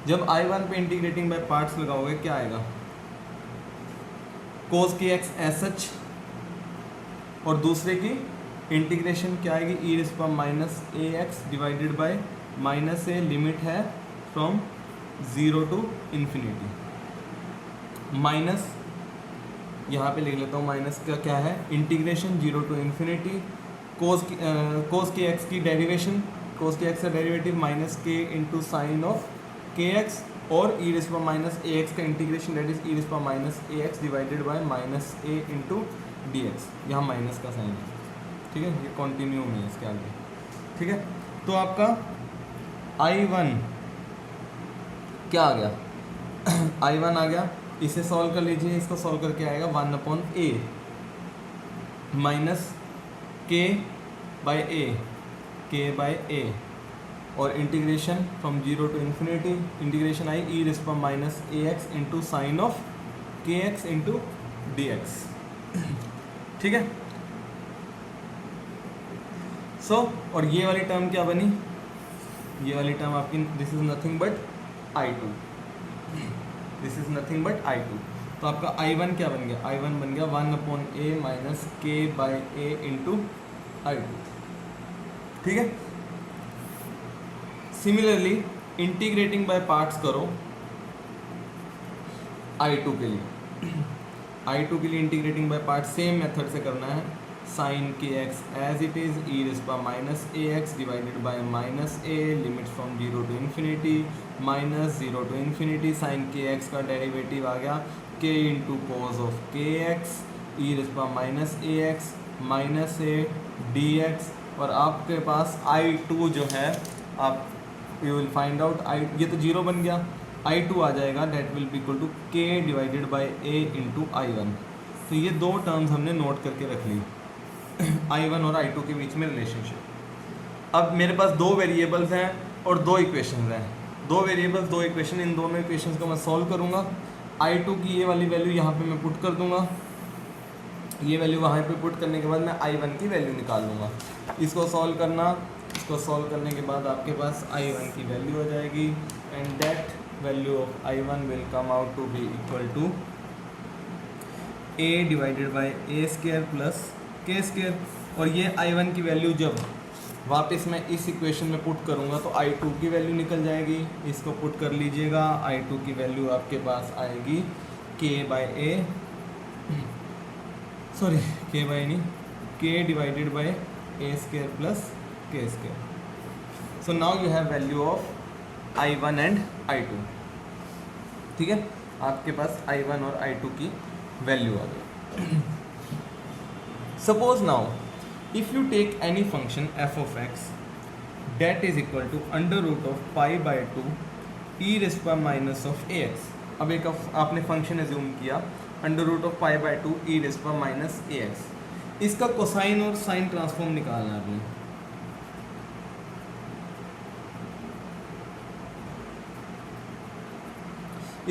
[SPEAKER 1] जब I1 पे इंटीग्रेटिंग बाय पार्ट्स लगाओगे क्या आएगा, कोस की एक्स एस एच, और दूसरे की इंटीग्रेशन क्या आएगी, ई raise power minus a x divided by minus a, limit है फ्रॉम 0 टू इन्फिनिटी, माइनस यहाँ पे लिख लेता हूँ, माइनस का क्या है इंटीग्रेशन 0 टू इन्फिनिटी, कोस की एक्स की डेरिवेशन, कोस की एक्स का डेरिवेटिव माइनस के इंटू साइन ऑफ के एक्स, और ई raise power minus a x का integration that is E raise power minus a x divided by minus a into D x, यहाँ माइनस का साइन है। ठीक है, ये कॉन्टिन्यू में है इसके आगे। ठीक है, तो आपका I1 क्या आ गया I1 आ गया, इसे सॉल्व कर लीजिए, इसको सॉल्व करके आएगा 1/a minus k by a, और integration from 0 to infinity, integration I e raise power minus a x into sine of के एक्स इंटू डी एक्स। ठीक है, सो और ये वाली टर्म क्या बनी, ये वाली टर्म आपकी this is nothing but I2, this is nothing but I2। तो आपका I1 क्या बन गया, I1 बन गया 1/a minus k by a into I2। ठीक है, सिमिलरली इंटीग्रेटिंग बाय पार्ट्स करो I2 के लिए, I2 के लिए integrating by part same method से करना है, sine k x as it is e raise power minus a x divided by minus a, limit from 0 to infinity, minus 0 to infinity, sine k x का डेरिवेटिव आ गया के इंटू कोस ऑफ के x E raise power minus a x minus a d x, और आपके पास I2 जो है आप यू विल फाइंड आउट ये तो 0 बन गया, I2 आ जाएगा that will be equal to k divided by a into I1। तो ये दो टर्म्स हमने नोट करके रख ली I1 और I2 के बीच में रिलेशनशिप। अब मेरे पास दो वेरिएबल्स हैं और दो इक्वेशंस हैं, दो वेरिएबल्स दो इक्वेशन, इन दोनों इक्वेशंस को मैं सॉल्व करूँगा। I2 की ये वाली वैल्यू यहाँ पे मैं पुट कर दूँगा, ये वैल्यू वहाँ पे पुट करने के बाद मैं I1 की वैल्यू निकाल लूँगा। इसको सॉल्व करना, इसको सॉल्व करने के बाद आपके पास I1 की वैल्यू हो जाएगी and that value of I1 will come out to be equal to A divided by A square plus K square. और ये I1 की वैल्यू जब वापस मैं इस इक्वेशन में पुट करूँगा तो I2 की वैल्यू निकल जाएगी। इसको पुट कर लीजिएगा, I2 की वैल्यू आपके पास आएगी K by A, sorry K by नहीं, K divided by A square plus K square. So now you have value of I1 and I2। ठीक है, आपके पास I1 और I2 की वैल्यू आ गई। Suppose now if you take any function f of x that is equal to under root of pi by 2 e raised to minus of ax। अब एक आपने फंक्शन एज्यूम किया under root of pi by 2 e raise to minus ax। इसका कोसाइन और साइन ट्रांसफॉर्म निकालना है आपने।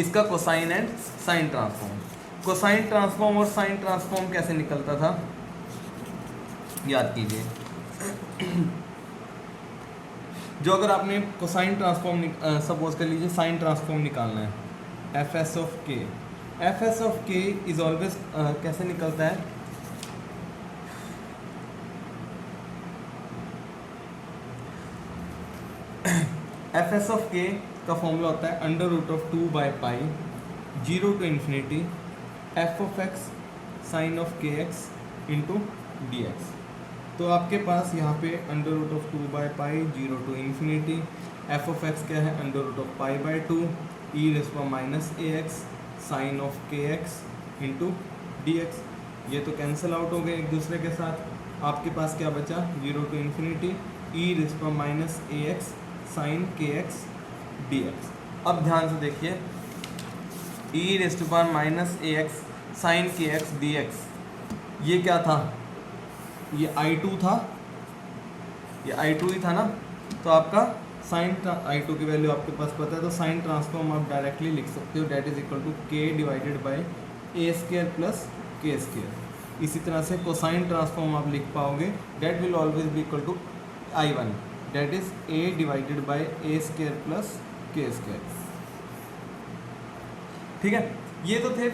[SPEAKER 1] इसका cosine and sine transform, cosine transform और साइन ट्रांसफॉर्म कैसे निकलता था याद कीजिए। जो अगर आपने कोसाइन ट्रांसफॉर्म सपोज कर लीजिए साइन ट्रांसफॉर्म निकालना है f s of k, f s of के इज ऑलवेज कैसे निकलता है, एफ एस ऑफ के का फॉर्मूला होता है under root of 2 by pi 0 to infinity F of x sine of के एक्स इंटू डी एक्स। तो आपके पास यहाँ पे under root of 2 by pi 0 to infinity F of x क्या है under root of pi by 2 e raise to minus a x sine of के एक्स इंटू डी एक्स। ये तो कैंसिल आउट हो गए एक दूसरे के साथ। आपके पास क्या बचा 0 to infinity E raise to minus a x sine k x D x. अब ध्यान से देखिए e raise to minus a x sine k x D x, ये क्या था, ये I2 था, ये I2 ही था ना। तो आपका साइन I2 की वैल्यू आपके पास पता है, तो साइन ट्रांसफॉर्म आप डायरेक्टली लिख सकते हो that is equal to K divided by a square plus k square. इसी तरह से कोसाइन ट्रांसफॉर्म आप लिख पाओगे that will always be equal to I1 that is A divided by a square plus k square. ठीक है, ये तो थे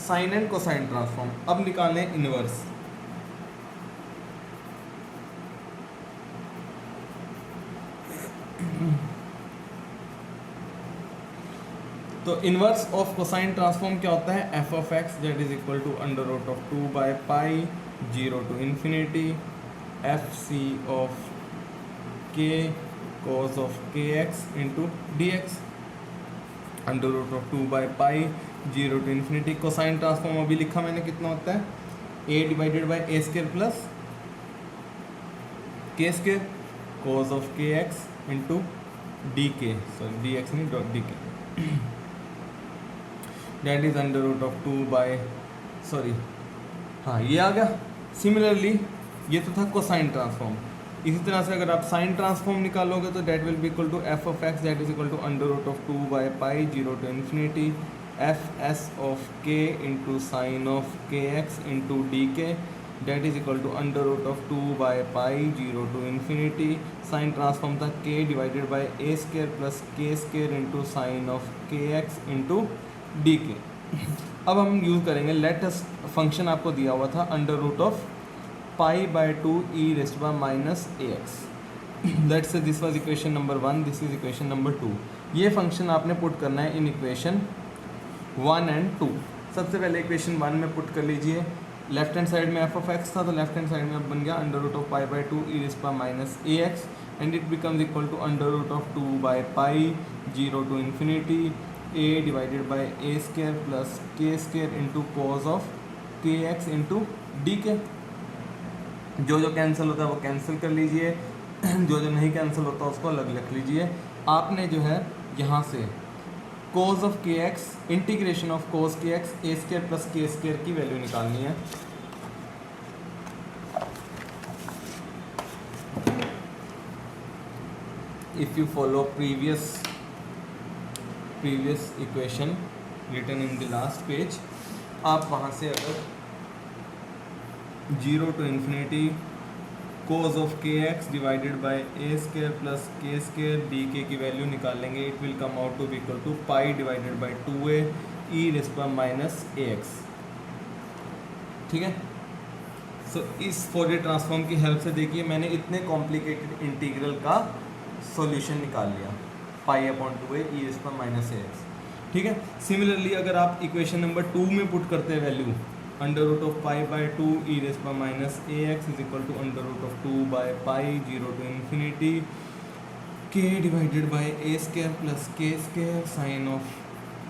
[SPEAKER 1] साइन एंड कोसाइन ट्रांसफॉर्म। अब निकालें इनवर्स। तो इनवर्स ऑफ कोसाइन ट्रांसफॉर्म क्या होता है, F of x that is equal to under root of 2 by pi 0 to infinity f c of k cos of के x into D x under root of 2 by pi 0 to infinity. Cosine transform अभी लिखा मैंने कितना होता है a divided by a square plus k square cos of के x into D k, sorry d x नहीं dot d k that is under root of 2 by, sorry हाँ ये आ गया। सिमिलरली ये तो था कोसाइन ट्रांसफॉर्म। इसी तरह से अगर आप साइन ट्रांसफॉर्म निकालोगे तो that will be equal to f of x that is equal to under root of 2 by pi 0 to infinity f s of k into sine of के x into D k that is equal to under root of 2 by pi 0 to infinity sine transform था k divided by a square plus k square into sine of के एक्स इंटू डी के। अब हम यूज़ करेंगे लेटेस्ट फंक्शन आपको दिया हुआ था under root of pi by 2 e raised to minus a x. Let's say this was equation number 1, this is equation number 2। ये फंक्शन आपने पुट करना है इन इक्वेशन 1 एंड 2। सबसे पहले इक्वेशन 1 में पुट कर लीजिए, लेफ्ट हैंड साइड में एफ ऑफ एक्स था तो लेफ्ट हैंड साइड में अब बन गया under root of pi by 2 e raised to minus a x and it becomes equal to under root of 2 by pi 0 to infinity a divided by a square plus k square into cos of के एक्स इंटू डी के। जो जो कैंसिल होता है वो कैंसिल कर लीजिए, जो जो नहीं कैंसिल होता उसको अलग लिख लीजिए। आपने जो है यहाँ से कॉज ऑफ के x integration of cos k x a square plus k square की वैल्यू निकालनी है। If you follow previous equation written in the last page, आप वहाँ से अगर 0 to infinity cos of kx divided by a square plus k square dk की वैल्यू निकाल लेंगे. It will come out to be equal to pi divided by 2a e raise power minus ax. ठीक है. सो इस फोरियर ट्रांसफॉर्म की हेल्प से देखिए मैंने इतने कॉम्प्लिकेटेड इंटीग्रल का सॉल्यूशन निकाल लिया, pi upon 2a e raise power minus ax. ठीक है. सिमिलरली अगर आप इक्वेशन नंबर 2 में पुट करते हैं value, under root of pi by 2 e raise power minus a x is equal to under root of 2 by pi 0 to infinity k divided by a square plus k square sine of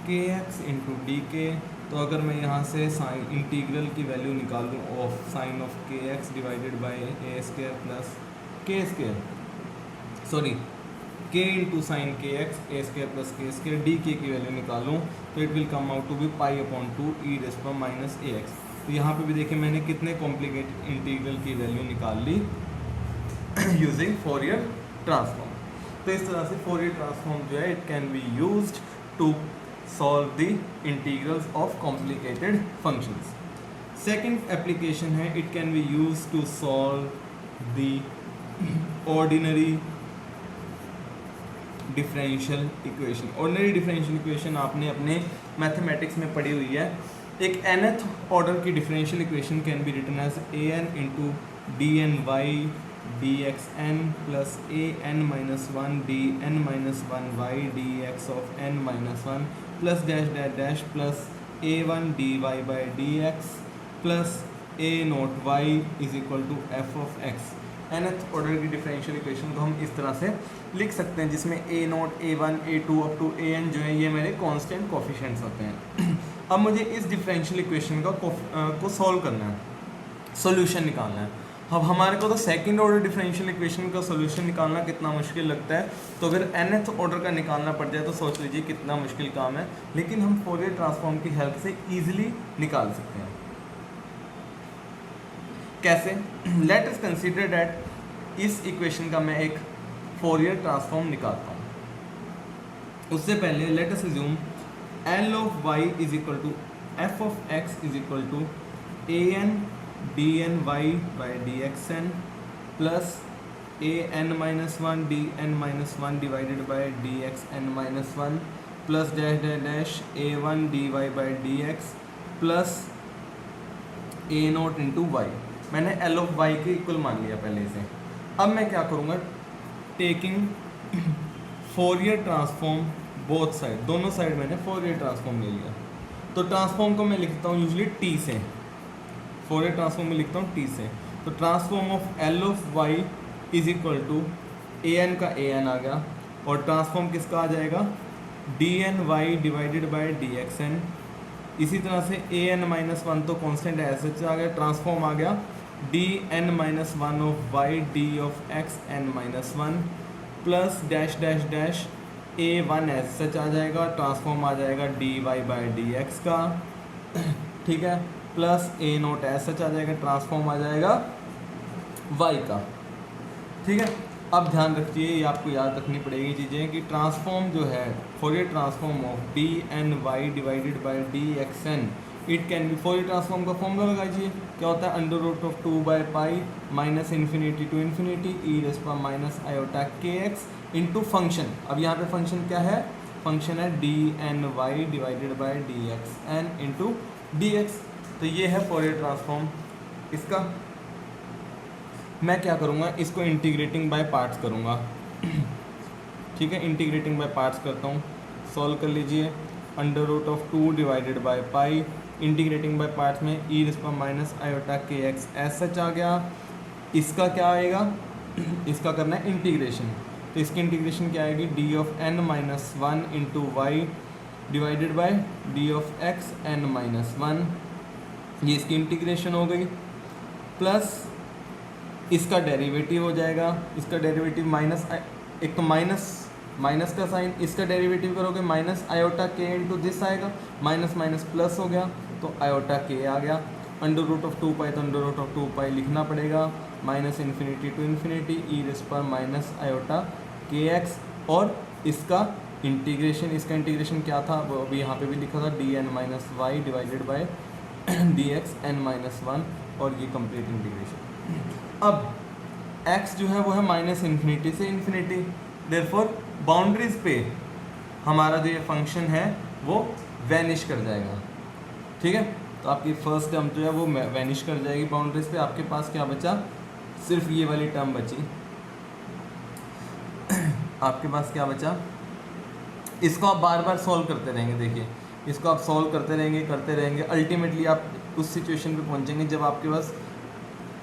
[SPEAKER 1] के एक्स इंटू डी के. तो अगर मैं यहाँ से साइन इंटीग्रल की वैल्यू निकालूँ ऑफ साइन ऑफ के x divided by a square plus k square, sorry k into sign k x a square plus k square d k की वैल्यू निकालूँ तो it will come out to be pi upon 2 e raise power minus a x. तो यहाँ पे भी देखिए मैंने कितने कॉम्प्लिकेटेड इंटीग्रल की वैल्यू निकाल ली यूजिंग फोरियर ट्रांसफॉर्म. तो इस तरह से फोरियर ट्रांसफॉर्म जो है it can be used to solve the integrals of complicated functions. Second application है it can be used to solve the ordinary differential equation. Ordinary differential equation आपने अपने मैथमेटिक्स में पढ़ी हुई है. एक nth ऑर्डर की differential equation can be written as a n into d N y d x n plus A N minus one d n minus one y d x of N minus one plus dash dash dash plus a one d y by D x plus A naught y is equal to f of x. nth order की डिफरेंशियल इक्वेशन को हम इस तरह से लिख सकते हैं जिसमें a naught a one a two up to a n जो है ये मेरे कांस्टेंट कोफिशिएंट्स होते हैं. अब मुझे इस डिफरेंशियल इक्वेशन को सॉल्व करना है, सॉल्यूशन निकालना है. अब हमारे को तो सेकंड ऑर्डर डिफरेंशियल इक्वेशन का सॉल्यूशन निकालना कितना मुश्किल लगता है, तो अगर nth ऑर्डर का निकालना पड़ जाए तो सोच लीजिए कितना मुश्किल काम है. लेकिन हम फोरियर ट्रांसफॉर्म की हेल्प से ईजिली निकाल सकते हैं. कैसे? लेट अस कंसीडर दैट इस इक्वेशन का मैं एक फोरियर ट्रांसफॉर्म निकालता हूँ. उससे पहले let us assume L of y is equal to f of x is equal to a n d N y by D x n plus A N minus one d n minus one divided by D x N minus one plus dash dash dash a one d y by D x plus A naught into y. मैंने एल ऑफ वाई के इक्वल मान लिया पहले से. अब मैं क्या करूँगा, taking Fourier transform both side, दोनों साइड मैंने फोरियर ट्रांसफॉर्म ले लिया. तो ट्रांसफॉर्म को मैं लिखता हूँ यूजली टी से, फोरियर ट्रांसफॉर्म में लिखता हूँ टी से. तो transform of L of y is equal to a n का ए एन आ गया और ट्रांसफॉर्म किसका आ जाएगा, d N Y divided by D x n. इसी तरह से ए एन माइनस वन तो कॉन्स्टेंट एज आ गया, ट्रांसफॉर्म आ गया d n minus one of y d of x N minus one plus dash dash dash a one as such आ जाएगा, ट्रांसफॉर्म आ जाएगा d y by D x का. ठीक है. प्लस ए नोट एज सच आ जाएगा, ट्रांसफॉर्म आ जाएगा वाई का. ठीक है. अब ध्यान रखिए, ये आपको याद रखनी पड़ेगी चीज़ें कि ट्रांसफॉर्म जो है Fourier transform of d N Y divided by D x n it can be, Fourier transform का फॉर्मूला लगाइए क्या होता है, under root of 2 by pi minus infinity to infinity E raise power minus iota के एक्स इंटू फंक्शन. अब यहाँ पे फंक्शन क्या है, फंक्शन है d N Y divided by D x n into D x. तो ये है फोरियर ट्रांसफॉर्म इसका. मैं क्या करूँगा, इसको इंटीग्रेटिंग बाय पार्ट्स करूँगा. ठीक है. इंटीग्रेटिंग बाय पार्ट्स करता हूँ, सॉल्व कर लीजिए. Under root of 2 divided by pi, integrating by parts में e raise power minus iota के एक्स एज सच आ गया. इसका क्या आएगा, इसका करना है इंटीग्रेशन. तो इसकी इंटीग्रेशन क्या आएगी, d of N minus one into y divided by d of x N minus one. ये इसकी इंटीग्रेशन हो गई. प्लस इसका डेरिवेटिव हो जाएगा, इसका डेरिवेटिव माइनस, एक तो माइनस का साइन, इसका डेरिवेटिव करोगे minus iota k into this आएगा, माइनस माइनस प्लस हो गया तो आयोटा के आ गया. अंडर रूट ऑफ 2 पाई तो अंडर रूट ऑफ 2 पाई लिखना पड़ेगा, minus infinity to infinity E raise power minus iota के एक्स. और इसका इंटीग्रेशन क्या था वो अभी यहाँ पे भी लिखा था, d n minus y divided by D x N minus one. और ये कंप्लीट इंटीग्रेशन। अब x जो है वो है माइनस इन्फिनिटी से इन्फिनिटी, देयरफॉर बाउंड्रीज पे हमारा जो ये फंक्शन है वो वैनिश कर जाएगा। ठीक है, तो आपकी फर्स्ट टर्म जो है वो वैनिश कर जाएगी बाउंड्रीज पे। आपके पास क्या बचा, सिर्फ ये वाली टर्म बची। आपके पास क्या बचा, इसको आप बार बार सॉल्व करते रहेंगे। देखिए इसको आप सॉल्व करते रहेंगे, अल्टीमेटली आप उस सिचुएशन पे पहुंचेंगे जब आपके पास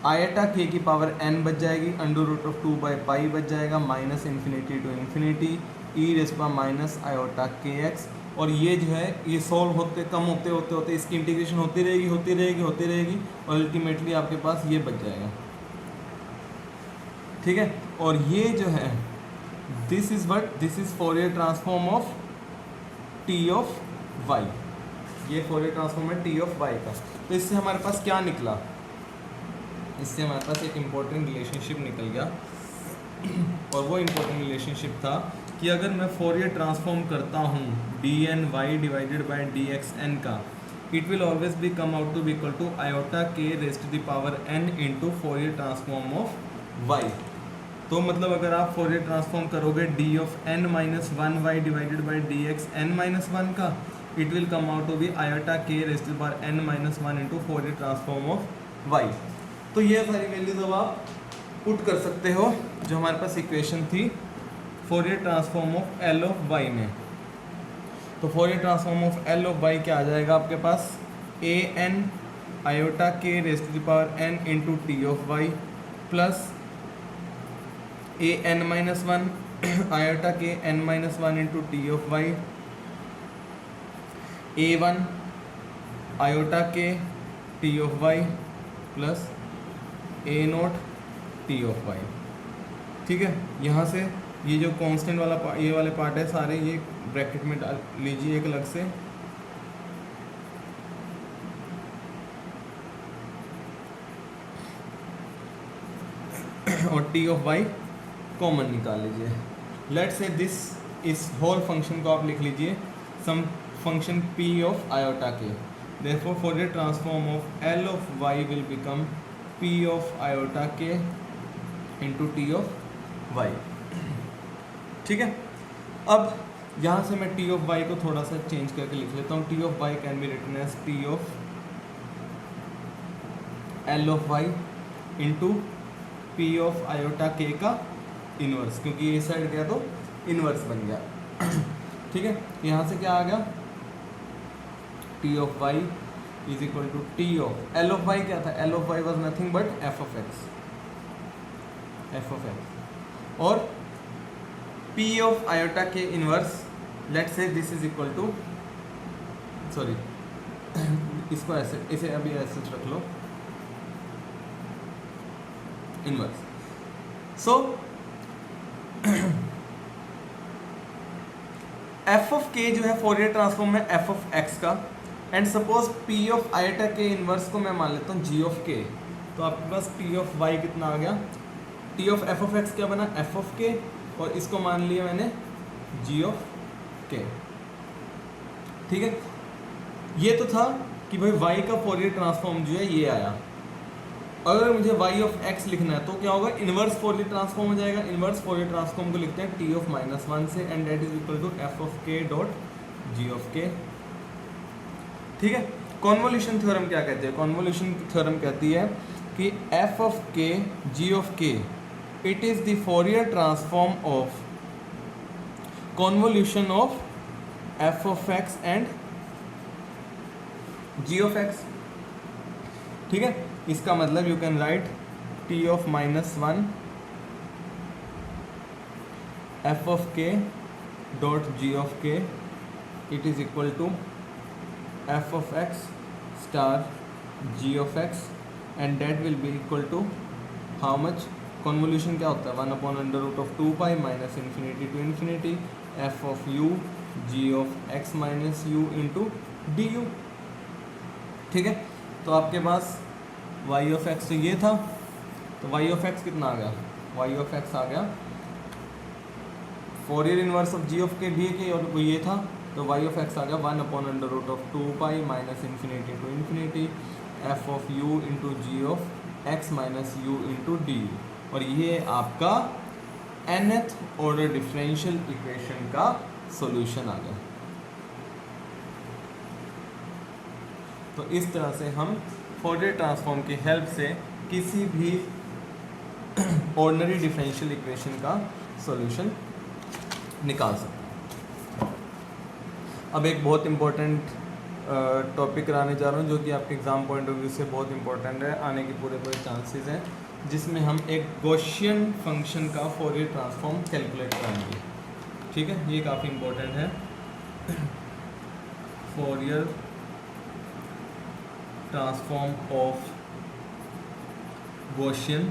[SPEAKER 1] आयटा के की पावर n बच जाएगी, अंडर रूट ऑफ 2/पाई बच जाएगा, minus infinity to infinity E raise power minus iota के एक्स। और ये जो है ये सॉल्व होते कम होते इसकी इंटीग्रेशन होती रहेगी और अल्टीमेटली आपके पास ये बच जाएगा। ठीक है, और ये जो है this is Fourier transform of T of y, ये फोरियर ट्रांसफॉर्म है टी ऑफ वाई का। तो इससे हमारे पास क्या निकला, इससे हमारे पास एक इम्पोर्टेंट रिलेशनशिप निकल गया, और वो इम्पोर्टेंट रिलेशनशिप था कि अगर मैं फोरियर ट्रांसफॉर्म करता हूँ D N Y divided by D x N का, it will always be come out to be equal to iota K raise to the power N into Fourier transform of Y. तो मतलब अगर आप फोरियर ट्रांसफॉर्म करोगे D of N minus one Y divided by D x N minus one का, it will come out to be iota K raise to the power N minus one into Fourier transform of Y. तो ये सारी वैल्यूज अब आप पुट कर सकते हो जो हमारे पास इक्वेशन थी Fourier transform of L of Y में। तो Fourier transform of L of Y क्या आ जाएगा आपके पास, A N iota K raise to the power N into T of Y plus A N minus one iota K N minus one into T of Y, A one iota के T of Y plus A naught T of Y. ठीक है, यहाँ से ये जो कांस्टेंट वाला ये वाले पार्ट है सारे ये ब्रैकेट में डाल लीजिए एक अलग से, और टी ऑफ वाई कॉमन निकाल लीजिए। लेट्स से दिस इस होल फंक्शन को आप लिख लीजिए some function P of iota k, therefore Fourier transform of L of y will become P of iota k into T of Y. ठीक है, अब यहाँ से मैं टी ऑफ वाई को थोड़ा सा चेंज करके लिख लेता हूँ। T of y can be written as P of L of y into P of iota k का इनवर्स, क्योंकि ये साइड गया तो इनवर्स बन गया। ठीक है, यहाँ से क्या आ गया, T of y is equal to T of L of Y. क्या था, L of y was nothing but f of x, और P of iota k inverse, let's say this is equal to, sorry इसको ऐसे इसे अभी ऐसे रख लो, inverse. So f of k जो है फोरियर ट्रांसफॉर्म है एफ ऑफ एक्स का, and suppose P of iota k inverse को मैं मान लेता हूँ जी ऑफ के। तो आपके पास टी ऑफ वाई कितना आ गया, T of F of x क्या बना, एफ ऑफ के, और इसको मान लिया मैंने जी ऑफ के। ठीक है, ये तो था कि भाई वाई का फोरियर ट्रांसफॉर्म जो है ये आया। अगर मुझे वाई ऑफ एक्स लिखना है तो क्या होगा, इनवर्स फोरियर ट्रांसफॉर्म हो जाएगा। इनवर्स फोरियर ट्रांसफॉर्म को लिखते हैं टी ऑफ माइनस वन से, and that is equal to f of k dot g of k. ठीक है, कॉन्वोल्यूशन थ्योरम क्या कहते हैं, कॉन्वोल्यूशन थ्योरम कहती है कि f of k g of k it is the Fourier transform of convolution of F of x and g of x. ठीक है, इसका मतलब you can write T of minus one f of k dot g of k it is equal to f of x star g of x, and that will be equal to how much, convolution क्या होता है, one upon under root of two pi minus infinity to infinity F of u g of x minus u into d u. ठीक है, तो आपके पास वाई ऑफ एक्स तो ये था, तो वाई ऑफ एक्स कितना आ गया, वाई ऑफ एक्स आ गया Fourier inverse of g of k d k, और वो ये था, तो वाई ऑफ एक्स आ गया one upon under root of two pi minus infinity to infinity F of u into g of x minus u into d u, और ये आपका nth ऑर्डर डिफरेंशियल इक्वेशन का सॉल्यूशन आ गया। तो इस तरह से हम फोरियर ट्रांसफॉर्म की हेल्प से किसी भी ऑर्डिनरी डिफरेंशियल इक्वेशन का सॉल्यूशन निकाल सकते हैं। अब एक बहुत इम्पोर्टेंट टॉपिक कराने जा रहा हूँ जो कि आपके एग्ज़ाम पॉइंट ऑफ व्यू से बहुत इंपॉर्टेंट है, आने के पूरे चांसेस हैं, जिसमें हम एक गॉसियन फंक्शन का फोरियर ट्रांसफॉर्म कैलकुलेट करेंगे। ठीक है, ये काफ़ी इम्पोर्टेंट है। Fourier transform of Gaussian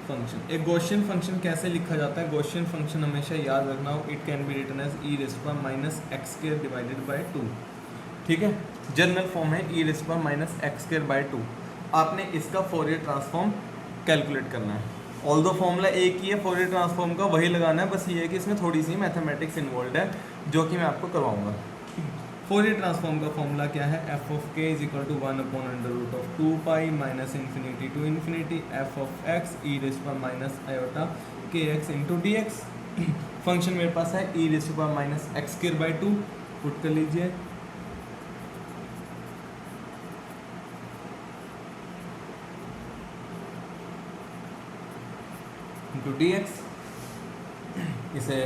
[SPEAKER 1] function. एक गॉसियन फंक्शन कैसे लिखा जाता है? गॉसियन फंक्शन हमेशा याद रखना हो, it can be written as e raise power minus x square divided by 2। ठीक है, जनरल फॉर्म है ई raise power minus x square by 2। आपने इसका फोरियर ट्रांसफॉर्म कैलकुलेट करना है। ऑल दो फॉर्मूला एक ही है फोरियर ट्रांसफॉर्म का, वही लगाना है, बस ये है कि इसमें थोड़ी सी मैथमेटिक्स इन्वॉल्व है जो कि मैं आपको करवाऊंगा। फोरियर ट्रांसफॉर्म का फॉर्मूला क्या है? एफ ऑफ के is equal to 1 upon under root of 2 pi minus infinity to infinity F of X E raise power minus iota के x into D X. Function मेरे पास है ई raise power minus x square by 2, put कर लीजिए, इंटू डी एक्स। इसे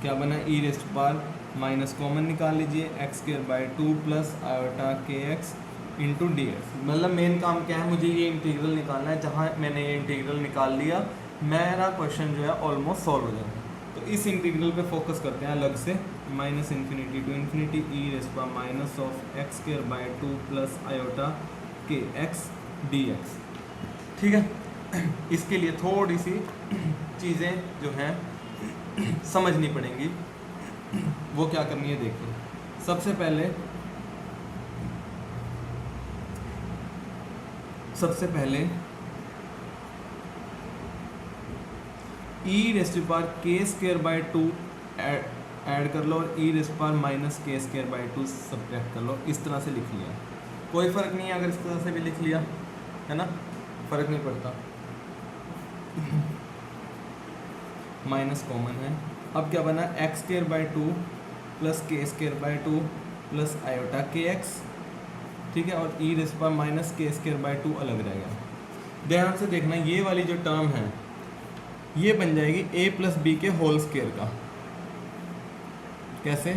[SPEAKER 1] क्या बना? E raise power minus common निकाल लीजिए, X square by 2 plus iota के एक्स इंटू डी एक्स। मतलब मेन काम क्या है, मुझे ये इंटीग्रल निकालना है। जहाँ मैंने ये इंटीग्रल निकाल लिया, मेरा क्वेश्चन जो है ऑलमोस्ट सॉल्व हो जाएगा। तो इस इंटीग्रल पे फोकस करते हैं अलग से। Minus infinity to infinity e raise power minus of x square by 2 plus iota के एक्स डी एक्स। ठीक है, इसके लिए थोड़ी सी चीज़ें जो हैं समझनी पड़ेंगी, वो क्या करनी है देखिए। सबसे पहले ई रेस्ट पावर के स्क्वायर बाई 2 ऐड कर लो और ई raise power minus k square by 2 subtract कर लो। इस तरह से लिख लिया, कोई फ़र्क नहीं है अगर इस तरह से भी लिख लिया, है ना, फ़र्क नहीं पड़ता। माइनस कॉमन है। अब क्या बना? X square by 2 plus k square by 2 plus iota के एक्स। ठीक है, और ई raise power minus k square by 2 अलग रहेगा। ध्यान से देखना, ये वाली जो टर्म है ये बन जाएगी ए प्लस बी के होल स्क्वायर का। कैसे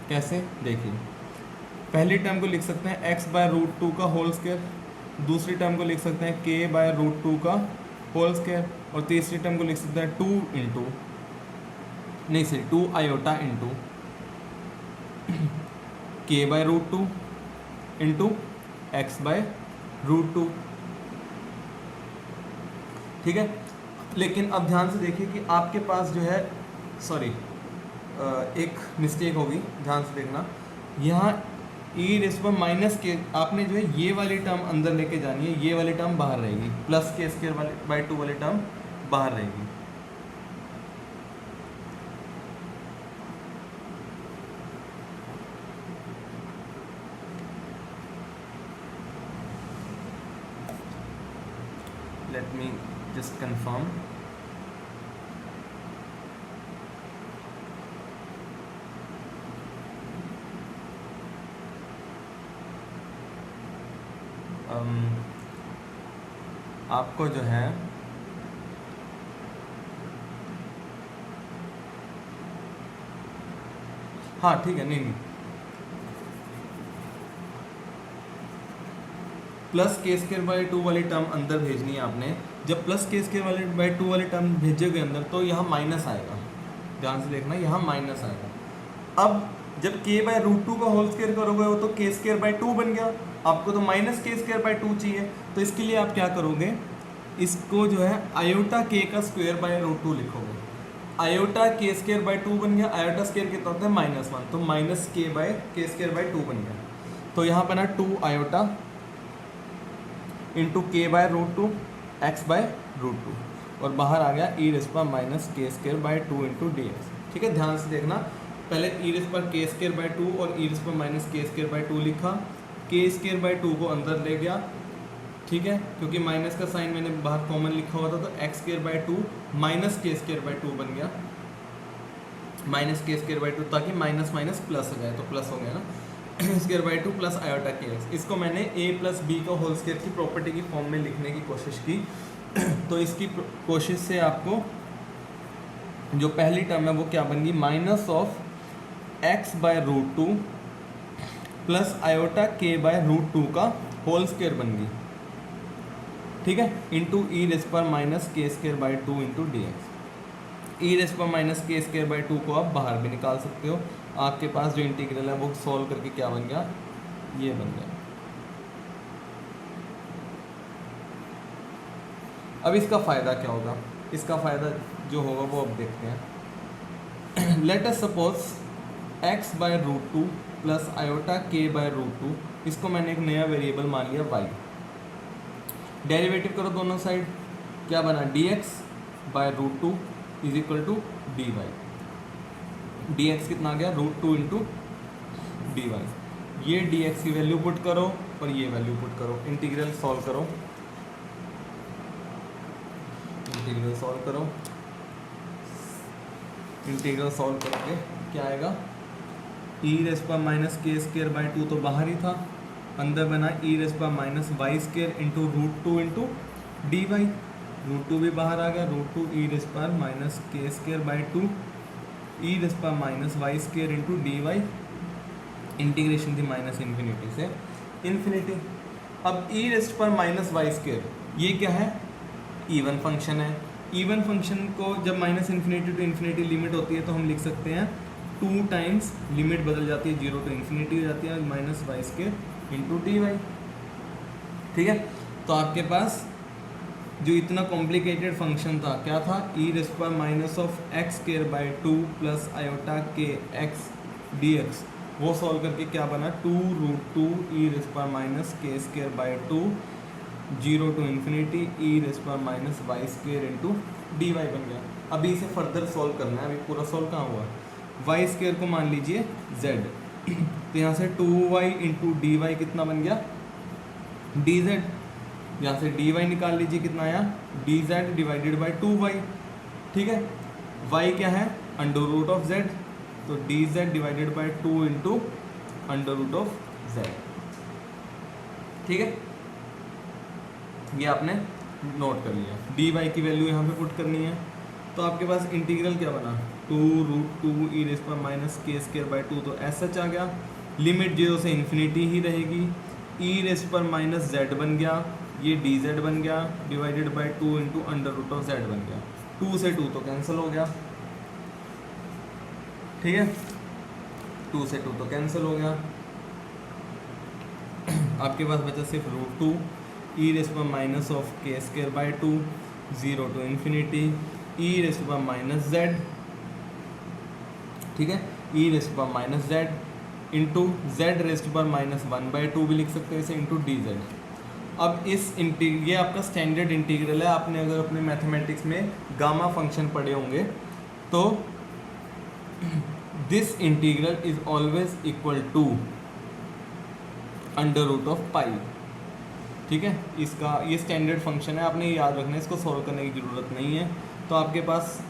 [SPEAKER 1] कैसे देखिए, पहली टर्म को लिख सकते हैं एक्स बाय रूट 2 का होल स्क्वायर, दूसरी टर्म को लिख सकते हैं के बाय रूट 2 का होल स्क्वायर, और तीसरी टर्म को लिख सकते हैं 2 iota into k by root 2 into x by root 2। ठीक है, लेकिन अब ध्यान से देखिए कि आपके पास जो है, सॉरी एक मिस्टेक होगी, ध्यान से देखना। यहाँ ई रेज़ पावर माइनस के आपने जो है ये वाली टर्म अंदर लेके जानी है, ये वाली टर्म बाहर रहेगी, प्लस के स्क्वायर वाली बाई 2 वाली टर्म बाहर रहेगी। Let me just confirm. आपको जो है हाँ ठीक है, नहीं प्लस के स्क्वायर बाई 2 वाली टर्म अंदर भेजनी है आपने। जब प्लस के स्क्वायर वाली बाई 2 वाली टर्म भेजोगे अंदर तो यहाँ माइनस आएगा, ध्यान से देखना, यहाँ माइनस आएगा। अब जब के बाय रूट 2 का होल स्क्वायर करोगे वो तो के स्क्वायर बाई 2 बन गया, आपको तो माइनस के स्क्वायर बाई 2 चाहिए। तो इसके लिए आप क्या करोगे, इसको जो है आयोटा के का स्क्वायर बाय रूट 2 लिखोगे। आयोटा के स्क्वायर बाई 2 बन गया, आयोटा स्क्वायर कितना होता है -1, तो माइनस के बाय के स्क्वायर बाई 2 बन गया। तो यहाँ बना 2 iota into k by root 2 x by root 2, और बाहर आ गया e raise power minus k square by 2 into D x. ठीक है, ध्यान से देखना, पहले ई रेस पर के स्केयर बाई 2 और ई रेस पर माइनस के स्केयर बाई 2 लिखा, के स्केयर बाई 2 को अंदर ले गया, ठीक है, क्योंकि माइनस का साइन मैंने बाहर कॉमन लिखा हुआ था, तो एक्स स्केयर बाई 2 माइनस के स्केयर बाई 2 बन गया, माइनस के स्केयर बाई 2, ताकि माइनस माइनस प्लस हो जाए, तो प्लस हो गया ना, स्केयर बाई 2 प्लस आयोटा के एक्स। इसको मैंने ए प्लस बी का होल स्केयर की प्रॉपर्टी की फॉर्म में लिखने की कोशिश की। तो इसकी कोशिश से आपको जो पहली टर्म है वो क्या बन गई, minus of x by root 2 plus iota k by root 2 का होल स्केयर बन गई, ठीक है, इंटू ई रेस पर माइनस के square by 2 into D x. E race पर माइनस के स्केयर बाई 2 को आप बाहर भी निकाल सकते हो। आपके पास जो इंटीग्रल है वो सॉल्व करके क्या बन गया, ये बन गया। अब इसका फ़ायदा क्या होगा, इसका फ़ायदा जो होगा वो अब देखते हैं। Let us suppose x by root 2 plus iota k by root 2, इसको मैंने एक नया वेरिएबल मान लिया वाई। डेरिवेटिव करो दोनों साइड, क्या बना, d x by root 2 is equal to d y. D x कितना आ गया, रूट 2 इंटू डी वाई। ये डी एक्स की वैल्यू पुट करो और ये वैल्यू पुट करो, इंटीग्रल सॉल्व करो, इंटीग्रल सॉल्व करो, इंटीग्रल सॉल्व करोगे क्या आएगा, ई रेस पर माइनस के स्केयर बाई 2 तो बाहर ही था, अंदर बना ई रेस पर minus Y square into root 2 into D y, root 2 भी बाहर आ गया, रूट 2 ई रेस पर माइनस के स्केयर बाई 2 ई रेस पर minus Y square into D y, integration थी माइनस इन्फिनिटी से इन्फिनिटी। अब ई रेस पर माइनस वाई स्केयर ये क्या है, इवन फंक्शन है। इवन फंक्शन को जब minus infinity to infinity limit होती है तो हम लिख सकते हैं 2 टाइम्स लिमिट बदल जाती है, 0 टू इन्फिनिटी हो जाती है, minus Y square into D y, ठीक है। तो आपके पास जो इतना कॉम्प्लिकेटेड फंक्शन था क्या था, ई रेस पर minus of X square by 2 plus iota के एक्स डी एक्स, वो सॉल्व करके क्या बना, 2 रूट 2 ई रेस पर माइनस के square by 2 0 to infinity E race पर minus Y square into D Y बन गया। अभी इसे फर्दर सॉल्व करना है, अभी पूरा सॉल्व कहाँ हुआ, वाई स्केयर को मान लीजिए जेड, तो यहाँ से 2y इंटू डी वाई कितना बन गया, डी जेड, यहाँ से डी वाई निकाल लीजिए कितना आया, D z divided by 2y, ठीक है। y क्या है, अंडर रूट ऑफ z, तो d z divided by 2 into under root of z, ठीक है। ये आपने नोट कर लिया, डी वाई की वैल्यू यहाँ पे पुट करनी है, तो आपके पास इंटीग्रल क्या बना, 2 रूट 2 ई रेस पर माइनस के स्केयर बाई 2, तो एस एच आ गया, लिमिट 0 से इन्फिनिटी ही रहेगी, ई रेस पर माइनस जेड बन गया, ये डी जेड बन गया divided by 2 into under root of z बन गया, 2 से 2 तो कैंसिल हो गया, ठीक है, 2 से 2 तो कैंसिल हो गया, आपके पास बचा सिर्फ रूट 2 ई रेस पर minus of k square by 2 0 to infinity E race पर माइनस जेड, ठीक है, ई रेस पर minus z into z raise पर माइनस 1/2 भी लिख सकते हैं इसे, इंटू डी जेड। अब इस ये आपका स्टैंडर्ड इंटीग्रल है, आपने अगर अपने मैथमेटिक्स में गामा फंक्शन पढ़े होंगे तो this integral is always equal to under root of pi, ठीक है। इसका ये स्टैंडर्ड फंक्शन है, आपने याद रखना है, इसको सॉल्व करने की ज़रूरत नहीं है। तो आपके पास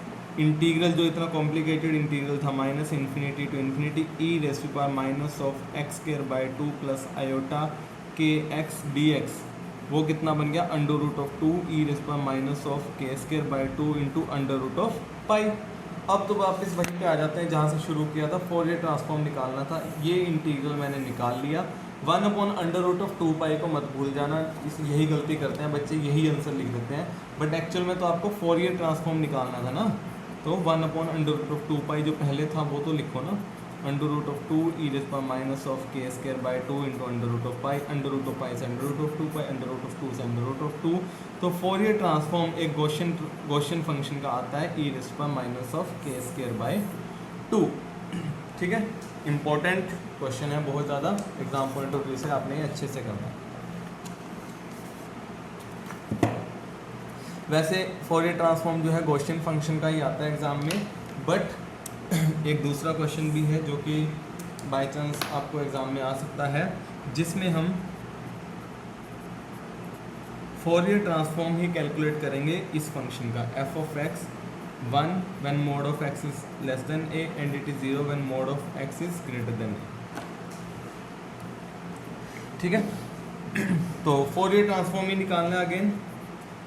[SPEAKER 1] इंटीग्रल जो इतना कॉम्प्लिकेटेड इंटीग्रल था minus infinity to infinity E raise to power minus of x square by 2 plus iota के एक्स डी एक्स, वो कितना बन गया, under root of 2 E race पर minus of K square by 2 into under root of pi. अब तो वापस वहीं पे आ जाते हैं जहाँ से शुरू किया था, फोरियर ट्रांसफॉर्म निकालना था। ये इंटीग्रल मैंने निकाल लिया, 1/√2 पाई को मत भूल जाना, इस यही गलती करते हैं बच्चे, यही आंसर लिख देते हैं, बट एक्चुअल में तो आपको फोरियर ट्रांसफॉर्म निकालना था ना, तो 1/√2 पाई जो पहले था वो तो लिखो ना, √2 ई रेस पर minus of K square by 2 into under root of pi, under root of pi से under root of 2 pi, under root of 2 से अंडर रूट ऑफ 2। तो फोरियर ट्रांसफॉर्म एक गॉसियन फंक्शन का आता है ई रेस पर minus of K square by 2, ठीक है। इंपॉर्टेंट क्वेश्चन है बहुत ज़्यादा, एग्जाम पॉइंट ऑफ व्यू से आपने अच्छे से करना है। वैसे फोरियर ट्रांसफॉर्म जो है गॉसियन फंक्शन का ही आता है एग्जाम में, बट एक दूसरा क्वेश्चन भी है जो कि बाय चांस आपको एग्ज़ाम में आ सकता है, जिसमें हम फोरियर ट्रांसफॉर्म ही कैलकुलेट करेंगे इस फंक्शन का F of X 1 when mod of x is less than A and it is 0 when mod of x is greater than A. ठीक है, तो फोरियर ट्रांसफॉर्म ही निकालना है अगेन।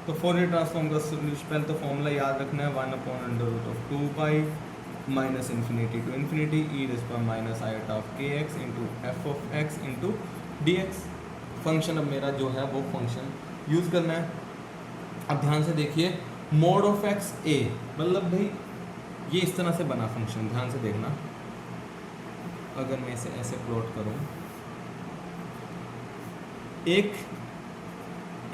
[SPEAKER 1] तो फोरियर ट्रांसफॉर्म का सोल्यूशन पहले तो फॉर्मूला याद रखना है 1/√2π minus infinity to infinity E raise power minus iota of के x into F of x into D X. Function अब मेरा जो है वो फंक्शन यूज़ करना है। अब ध्यान से देखिए, मोड ऑफ एक्स ए, मतलब भाई ये इस तरह से बना फंक्शन, ध्यान से देखना। अगर मैं इसे ऐसे प्लॉट करूँ, एक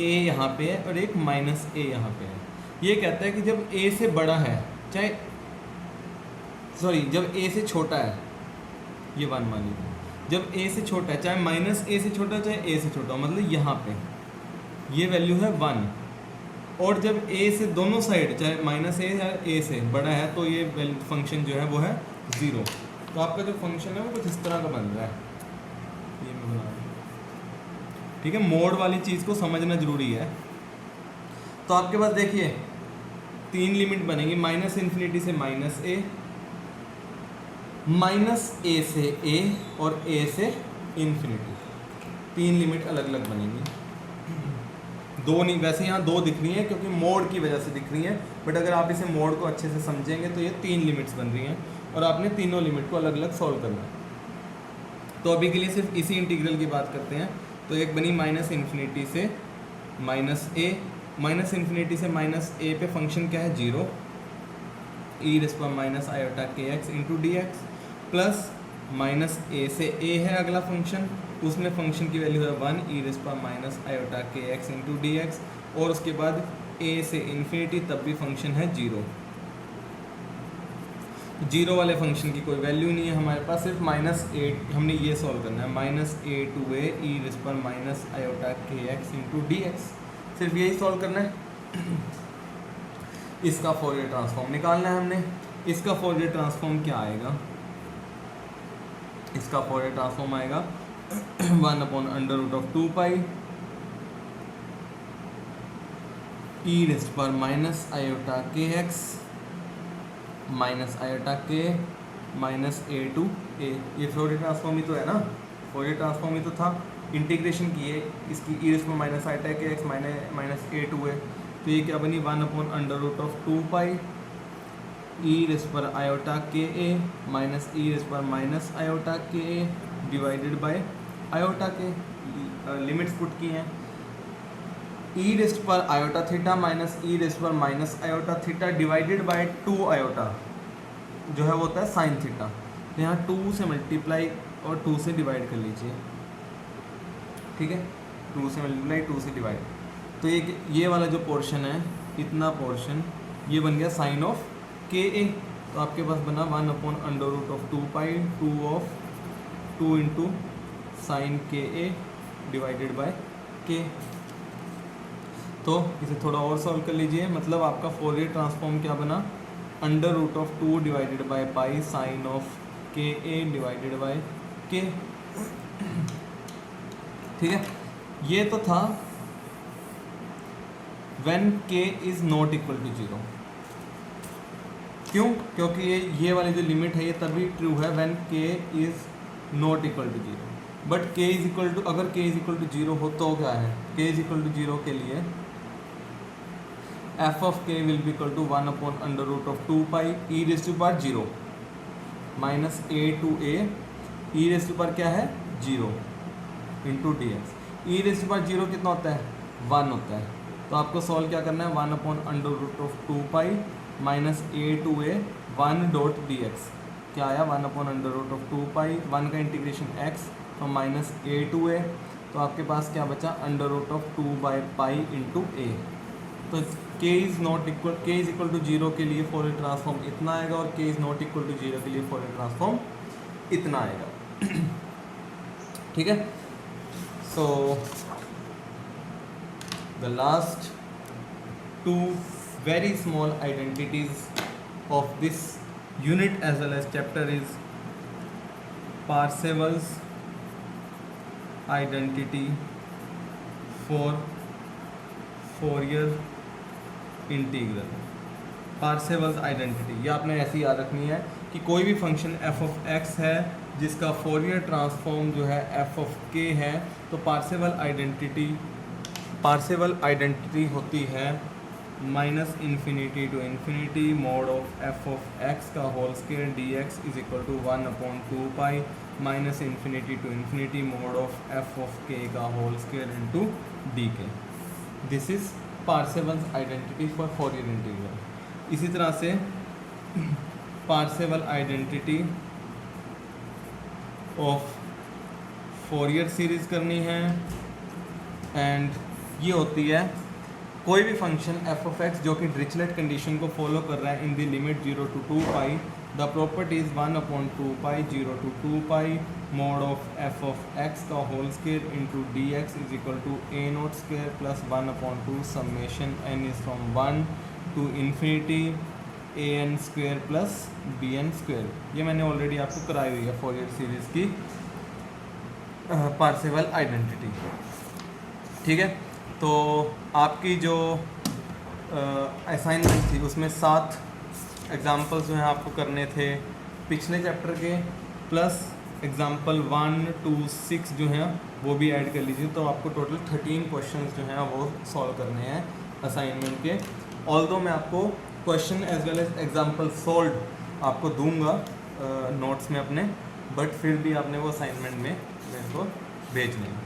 [SPEAKER 1] ए यहाँ पे है और एक माइनस ए यहाँ पे है। ये कहता है कि जब ए से बड़ा है, चाहे सॉरी जब ए से छोटा है, ये 1 मान लीजिए, जब ए से छोटा है, चाहे माइनस ए से छोटा चाहे ए से छोटा, मतलब यहाँ पे ये वैल्यू है 1, और जब ए से दोनों साइड चाहे माइनस ए या ए से बड़ा है तो ये फंक्शन जो है वो है 0। तो आपका जो फंक्शन है वो कुछ इस तरह का बन रहा है, ये मैं बना रहा हूँ। ठीक है, मोड वाली चीज़ को समझना जरूरी है। तो आपके पास देखिए 3 लिमिट बनेगी, माइनस इन्फिनिटी से माइनस ए, माइनस ए से ए और ए से इन्फिनिटी। 3 लिमिट अलग अलग बनेंगी, 2 नहीं, वैसे यहाँ 2 दिख रही हैं क्योंकि मोड की वजह से दिख रही हैं, बट अगर आप इसे मोड को अच्छे से समझेंगे तो ये 3 लिमिट्स बन रही हैं और आपने तीनों लिमिट को अलग अलग सॉल्व करना है। तो अभी के लिए सिर्फ इसी इंटीग्रल की बात करते हैं। तो एक बनी माइनस इन्फिनिटी से माइनस ए, माइनस इन्फिनिटी से माइनस ए पे फंक्शन क्या है 0, E raise power minus iota के x into D x, plus minus A से ए है अगला फंक्शन, उसमें फंक्शन की वैल्यू है 1 ई रेज़ पावर माइनस आयोटा के एक्स इंटू डी एक्स, और उसके बाद ए से इन्फिनिटी तब भी फंक्शन है 0। 0 वाले फंक्शन की कोई वैल्यू नहीं है हमारे पास, सिर्फ माइनस ए, हमने ये सॉल्व करना है, minus A to a e raise power minus iota के एक्स इंटू डी एक्स, सिर्फ यही सॉल्व करना है। इसका फोरियर ट्रांसफॉर्म निकालना है हमने। इसका फोरियर ट्रांसफॉर्म क्या आएगा? इसका फोरियर ट्रांसफॉर्म आएगा 1/√2π E raise power minus iota के x minus iota K minus A to A. ये फोरियर ट्रांसफॉर्म ही तो है ना, फोरियर ट्रांसफॉर्म ही तो था, इंटीग्रेशन किए इसकी ई रेज़ पावर माइनस आयोटा के एक्स माइनस ए टू ए। तो ये क्या बनी 1/√2π ई रेज़ पावर आयोटा के A minus E raise power minus iota के A divided by iota K limits put की हैं, E raise power iota theta minus E raise power minus iota theta divided by 2 iota जो है वो होता है साइन थीटा। तो यहाँ 2 से मल्टीप्लाई और 2 से डिवाइड कर लीजिए, ठीक है, 2 से मल्टीप्लाई 2 से डिवाइड। तो ये वाला जो पोर्शन है, इतना पोर्शन ये बन गया साइन ऑफ के ए। तो आपके पास बना 1/√2π 2 ऑफ 2 इंटू साइन के ए डिवाइडेड बाय के। तो इसे थोड़ा और सॉल्व कर लीजिए, मतलब आपका फोरियर ट्रांसफॉर्म क्या बना, √2 divided by pi sine of k A divided bye के। ठीक है, ये तो था when k is not equal to 0। क्यों? क्योंकि ये वाली जो लिमिट है ये तभी ट्रू है when k is not equal to 0। But k is equal to, अगर k इज़ इक्वल टू 0 हो तो क्या है, k इज़ इक्वल टू 0 के लिए f of k will be equal to 1/√2π E raise to power 0 minus a to a E raise to power क्या है 0 into D x. E raise to power 0 कितना होता है 1 होता है। तो आपको सॉल्व क्या करना है 1/√2π minus a to a 1 dot D x क्या आया 1/√2π 1 का इंटीग्रेशन x तो माइनस a टू a। तो आपके पास क्या बचा √2/π इंटू a। तो k is not equal, k is equal to 0 के लिए फोरियर ट्रांसफॉर्म इतना आएगा और k is not equal to 0 के लिए फोरियर ट्रांसफॉर्म इतना आएगा। ठीक है, so the last 2 very small identities of this unit as well as chapter is Parseval's identity for Fourier integral। Parseval's identity ये आपने ऐसी याद रखनी है कि कोई भी फंक्शन एफ ऑफ एक्स है जिसका फोरियर ट्रांसफॉर्म जो है एफ ऑफ के है, तो पार्सेवल आइडेंटिटी होती है minus infinity to infinity mod of F of x का whole square D X is equal to 1/2 pi minus infinity to infinity mod of F of K का whole square into D K. This is Parseval's identity for Fourier integral. इसी तरह से Parseval identity of Fourier series करनी है, एंड ये होती है कोई भी फंक्शन एफ ऑफ एक्स जो कि डिरिचलेट कंडीशन को फॉलो कर रहा है in the limit 0 to 2 pi, the property is 1/2 pi 0 to 2 pi mod of F of x का whole square into D X is equal to A naught square plus 1/2 summation N is from 1 to infinity A N square plus B N square. ये मैंने ऑलरेडी आपको कराई हुई है फोरियर सीरीज़ की पार्सेवल आइडेंटिटी। ठीक है, तो आपकी जो असाइनमेंट थी उसमें 7 एग्जाम्पल्स जो हैं आपको करने थे पिछले चैप्टर के, प्लस एग्जाम्पल 1 to 6 जो हैं वो भी ऐड कर लीजिए, तो आपको टोटल 13 क्वेश्चंस जो हैं वो सॉल्व करने हैं असाइनमेंट के। ऑल्दो मैं आपको question as well as example solve आपको दूंगा नोट्स में अपने, बट फिर भी आपने वो असाइनमेंट में मेरे को भेजने हैं।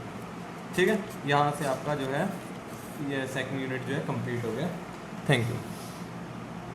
[SPEAKER 1] ठीक है, यहाँ से आपका जो है ये सेकंड यूनिट जो है कंप्लीट हो गया। Thank you.